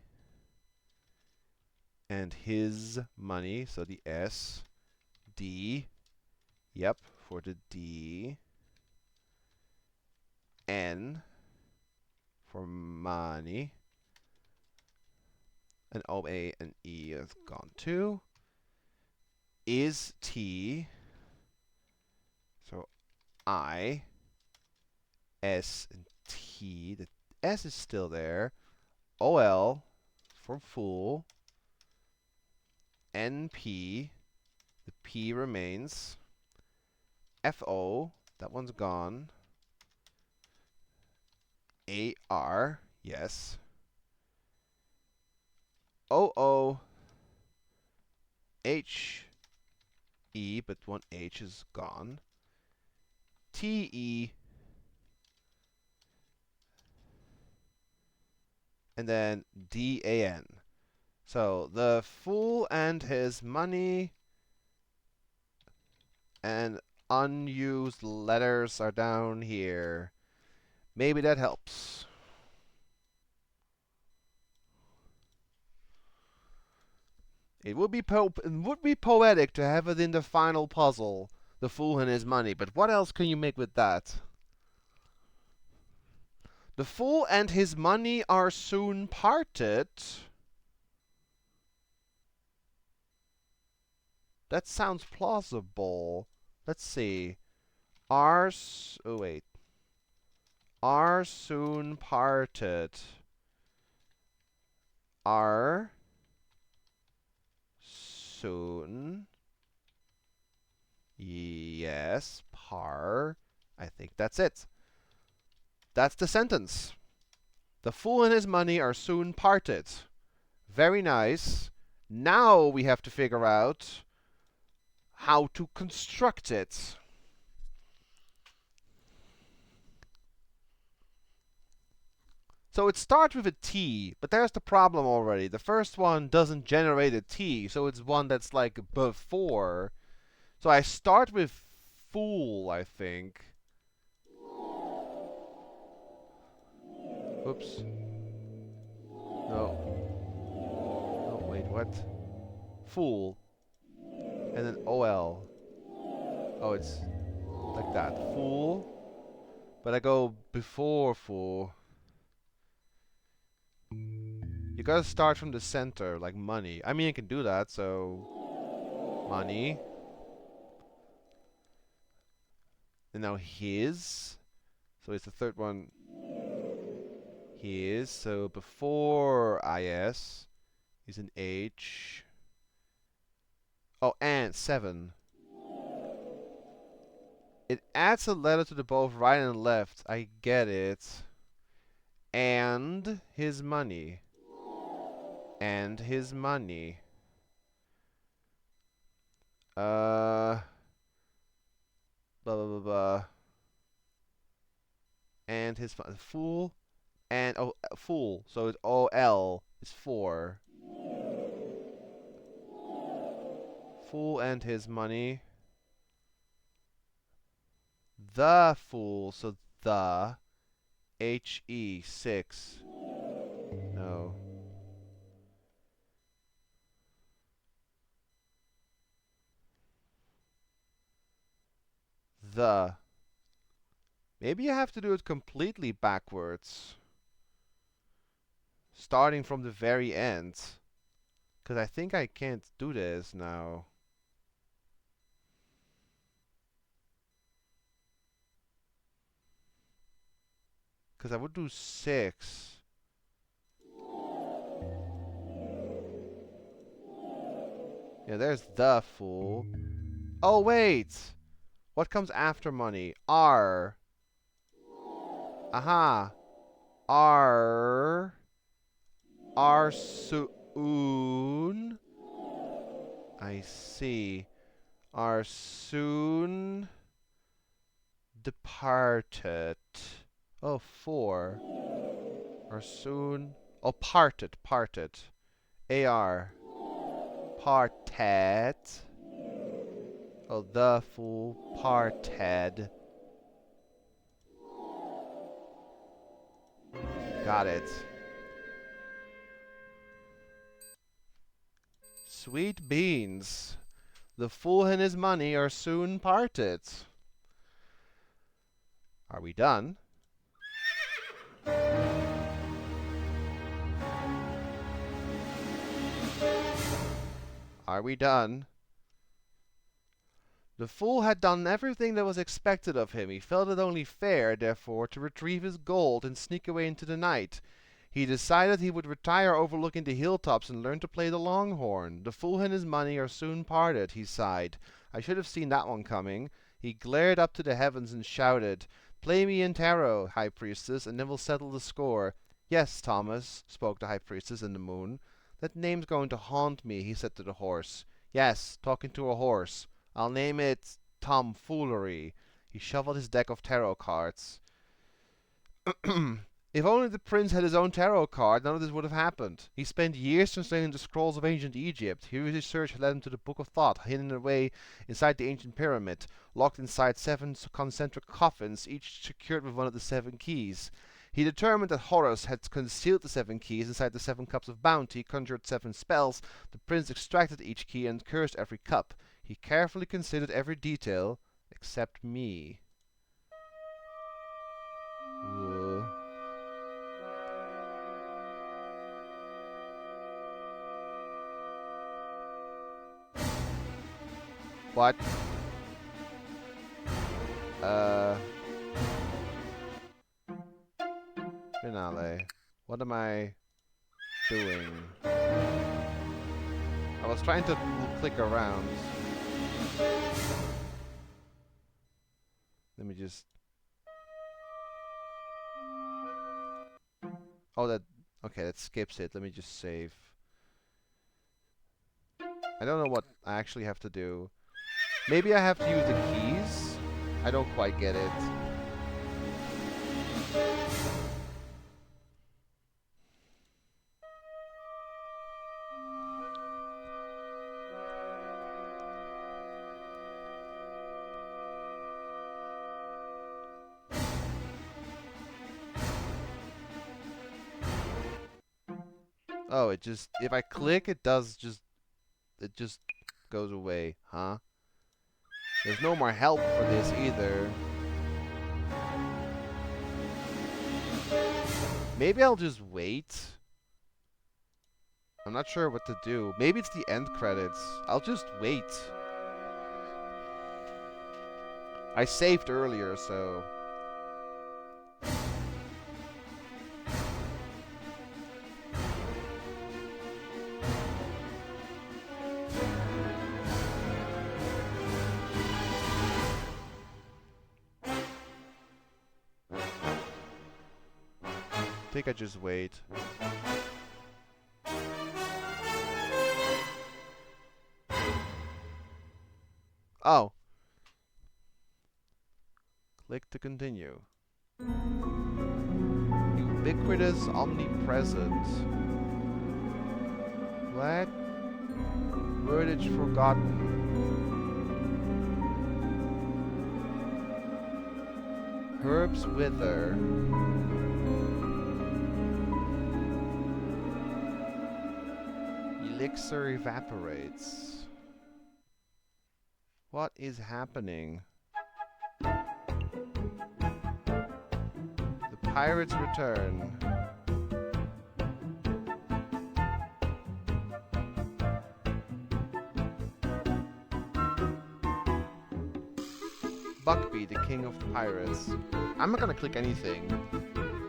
And His Money. So the S. D. Yep, for the D. N. For money. And O, A, and E is gone too. Is T. So I. S and T. The S is still there. OL for fool. NP. The P remains. FO. That one's gone. AR. Yes. OO. HE. But one H is gone. TE. And then DAN. So the Fool and His Money and unused letters are down here. Maybe that helps. It would be poetic to have it in the final puzzle, the fool and his money, but what else can you make with that? The fool and his money are soon parted. That sounds plausible. Let's see. Are soon parted. Are soon. Yes, I think that's it. That's the sentence. The fool and his money are soon parted. Very nice. Now we have to figure out how to construct it. So it starts with a T, but there's the problem already. The first one doesn't generate a T, so it's one that's like before. So I start with fool, I think. Oops. No. Oh, wait, what? Fool. And then OL. Oh, it's like that. Fool. But I go before fool. You gotta start from the center, like money. I mean, you can do that, so... Money. And now his. So it's the third one. His. So before IS is an H. Oh, and 7. It adds a letter to the both right and left. I get it. And his money. And his money. Blah, blah, blah, blah. And his fool. And, oh, fool. So it's OL is 4. Fool and his money. The fool. So the. HE 6. No. The. Maybe you have to do it completely backwards. Starting from the very end. Because I think I can't do this now. Because I would do 6. Yeah, there's the fool. Oh, wait! What comes after money? R. Aha. R. R soon. I see. Are soon departed. Oh, 4. Are soon. Oh, parted. AR. Parted. Oh, the fool. Parted. Got it. Sweet beans. The fool and his money are soon parted. Are we done? Are we done? The fool had done everything that was expected of him. He felt it only fair, therefore, to retrieve his gold and sneak away into the night. He decided he would retire overlooking the hilltops and learn to play the longhorn. The fool and his money are soon parted, he sighed. I should have seen that one coming. He glared up to the heavens and shouted, "Play me in tarot, High Priestess, and then we'll settle the score." "Yes, Thomas," spoke the High Priestess in the moon. "That name's going to haunt me," he said to the horse. "Yes, talking to a horse. I'll name it Tomfoolery." He shuffled his deck of tarot cards. If only the prince had his own tarot card, none of this would have happened. He spent years translating the scrolls of ancient Egypt. His research had led him to the Book of Thought, hidden away inside the ancient pyramid, locked inside 7 concentric coffins, each secured with one of the 7 keys. He determined that Horus had concealed the 7 keys inside the 7 cups of bounty, conjured 7 spells. The prince extracted each key and cursed every cup. He carefully considered every detail, except me. What? Finale. What am I doing? I was trying to click around. Let me just... Oh, that... Okay, that skips it. Let me just save. I don't know what I actually have to do. Maybe I have to use the keys? I don't quite get it. Oh, it just... If I click, it does just... It just goes away, huh? There's no more help for this either. Maybe I'll just wait. I'm not sure what to do. Maybe it's the end credits. I'll just wait. I saved earlier, so... I think I just wait. Oh. Click to continue. Ubiquitous, omnipresent. What? Wordage forgotten. Herbs wither. Elixir evaporates. What is happening? The pirates return. Buckbeak, the king of the pirates. I'm not gonna click anything.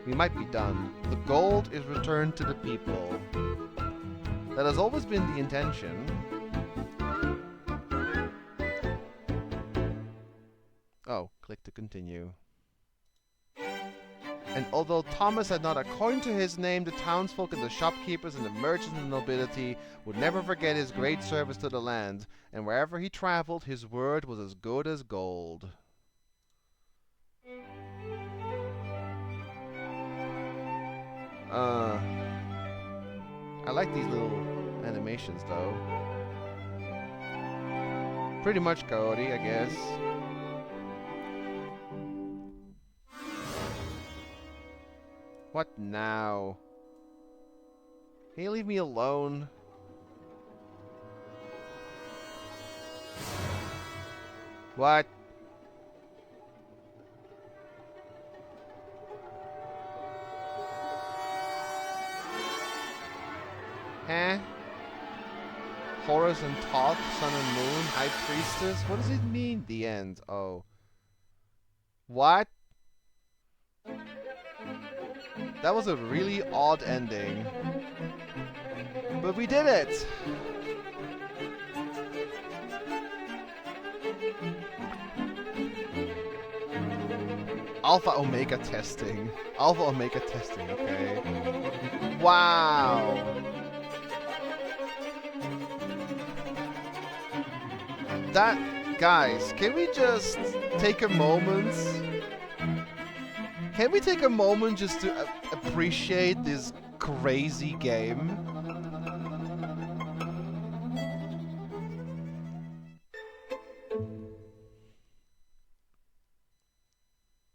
We might be done. The gold is returned to the people. That has always been the intention. Oh, click to continue. And although Thomas had not a coin to his name, the townsfolk and the shopkeepers and the merchants and the nobility would never forget his great service to the land, and wherever he traveled, his word was as good as gold. I like these little animations, though. Pretty much Coyote, I guess. What now? Can you leave me alone? What? Huh? Horus and Thoth, Sun and Moon, High Priestess? What does it mean, the end? Oh. What? That was a really odd ending. But we did it! Alpha Omega testing. Alpha Omega testing, okay. Wow! That, guys, can we just take a moment? Can we take a moment just to appreciate this crazy game?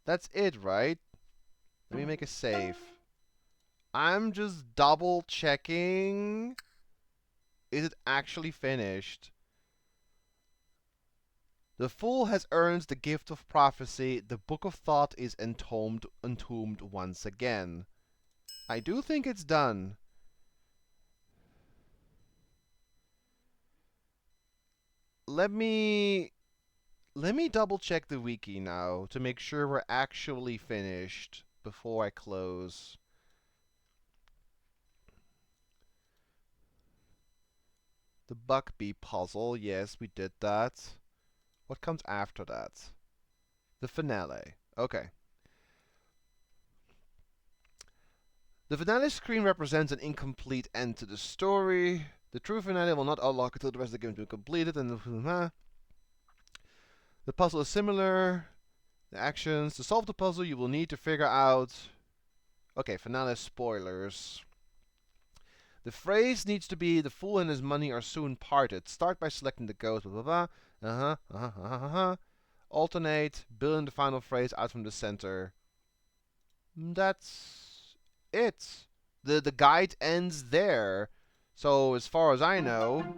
That's it, right? Let me make a save. I'm just double checking. Is it actually finished? The fool has earned the gift of prophecy. The book of thought is entombed once again. I do think it's done. Let me double check the wiki now to make sure we're actually finished before I close. The Buckbee puzzle, yes, we did that. What comes after that? The finale. Okay. The finale screen represents an incomplete end to the story. The true finale will not unlock until the rest of the game has been completed, and the puzzle is similar. The actions. To solve the puzzle, you will need to figure out... Okay, finale spoilers. The phrase needs to be, the fool and his money are soon parted. Start by selecting the ghost, blah blah blah. Alternate, building the final phrase out from the center. That's it. The guide ends there. So as far as I know,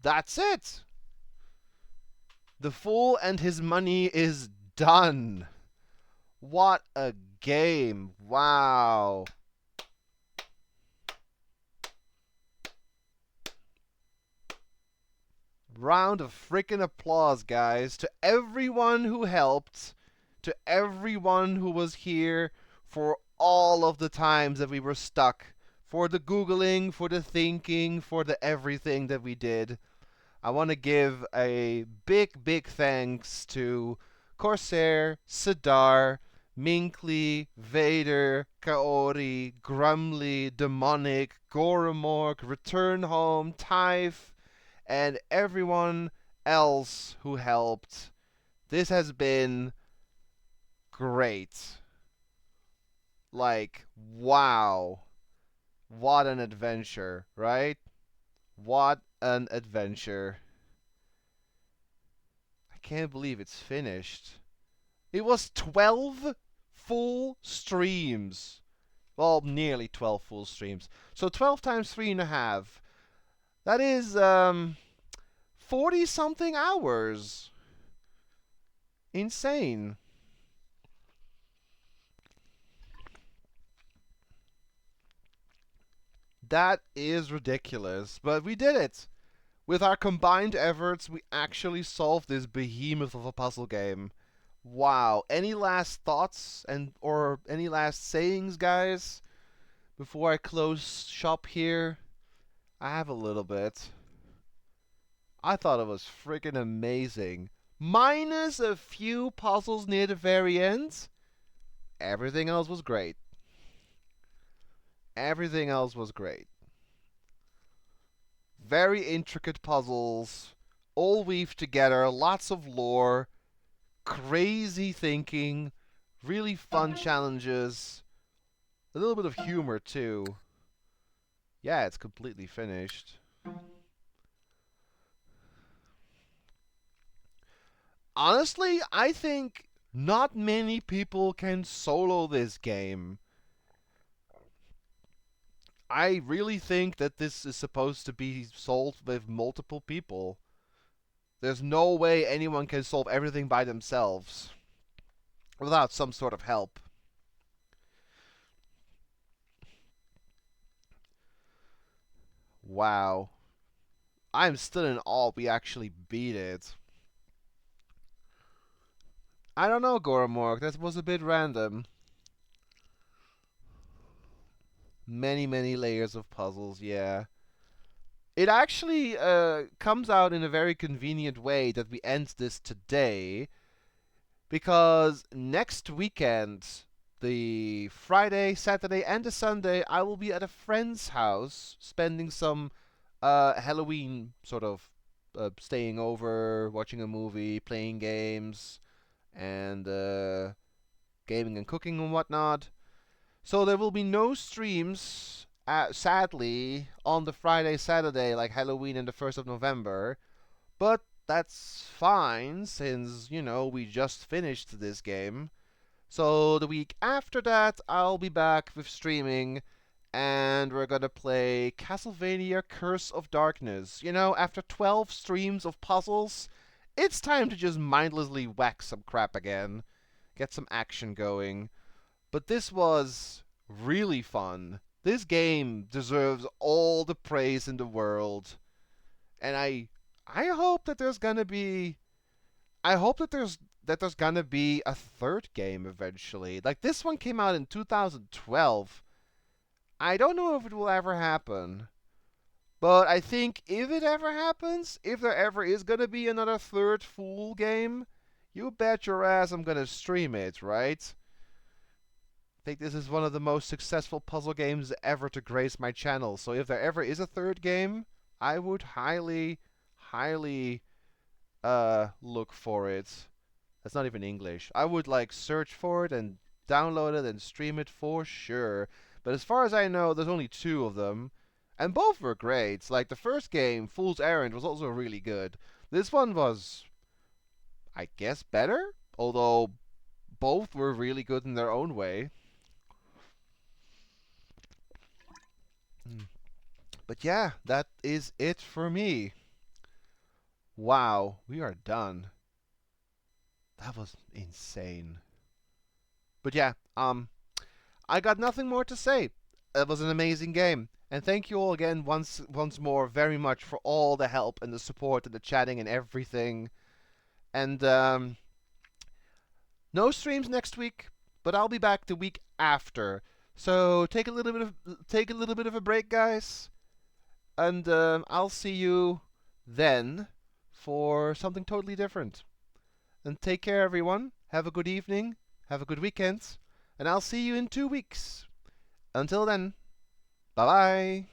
that's it. The fool and his money is done. What a game. Wow. Round of freaking applause, guys, to everyone who helped, to everyone who was here for all of the times that we were stuck, for the Googling, for the thinking, for the everything that we did. I want to give a big, big thanks to Corsair, Sidar, Minkley, Vader, Kaori, Grumly, Demonic, Goramork, Return Home, Typh, and everyone else who helped. This has been great. Like, wow. What an adventure, right? What an adventure. I can't believe it's finished. It was 12 full streams. Well, nearly 12 full streams. So 12 times 3.5. That is, 40-something hours. Insane. That is ridiculous. But we did it. With our combined efforts, we actually solved this behemoth of a puzzle game. Wow. Any last thoughts or any last sayings, guys? Before I close shop here? I have a little bit. I thought it was freaking amazing. Minus a few puzzles near the very end, everything else was great. Everything else was great. Very intricate puzzles, all weaved together, lots of lore, crazy thinking, really fun challenges, a little bit of humor too. Yeah, it's completely finished. Honestly, I think not many people can solo this game. I really think that this is supposed to be solved with multiple people. There's no way anyone can solve everything by themselves without some sort of help. Wow. I'm still in awe we actually beat it. I don't know, Goramork. That was a bit random. Many, many layers of puzzles, yeah. It actually comes out in a very convenient way that we end this today, because next weekend, the Friday, Saturday, and the Sunday, I will be at a friend's house spending some Halloween sort of staying over, watching a movie, playing games, and gaming and cooking and whatnot. So there will be no streams, sadly, on the Friday, Saturday, like Halloween and the 1st of November. But that's fine, since, we just finished this game. So the week after that, I'll be back with streaming, and we're gonna play Castlevania Curse of Darkness. You know, after 12 streams of puzzles, it's time to just mindlessly whack some crap again, get some action going. But this was really fun. This game deserves all the praise in the world. And I hope that there's gonna be I hope that there's gonna be a third game eventually. Like this one came out in 2012. I don't know if it will ever happen. But I think if it ever happens, if there ever is gonna be another third full game, you bet your ass I'm gonna stream it, right? I think this is one of the most successful puzzle games ever to grace my channel. So if there ever is a third game, I would highly, highly look for it. That's not even English. I would like search for it and download it and stream it for sure. But as far as I know, there's only 2 of them. And both were great. Like the first game, Fool's Errand, was also really good. This one was, I guess, better? Although both were really good in their own way. But yeah, that is it for me. Wow, we are done. That was insane. But yeah, I got nothing more to say. It was an amazing game. And thank you all again once more very much for all the help and the support and the chatting and everything. And no streams next week, but I'll be back the week after. So take a little bit of a break, guys, and I'll see you then for something totally different. And take care, everyone. Have a good evening. Have a good weekend. And I'll see you in 2 weeks. Until then, bye bye.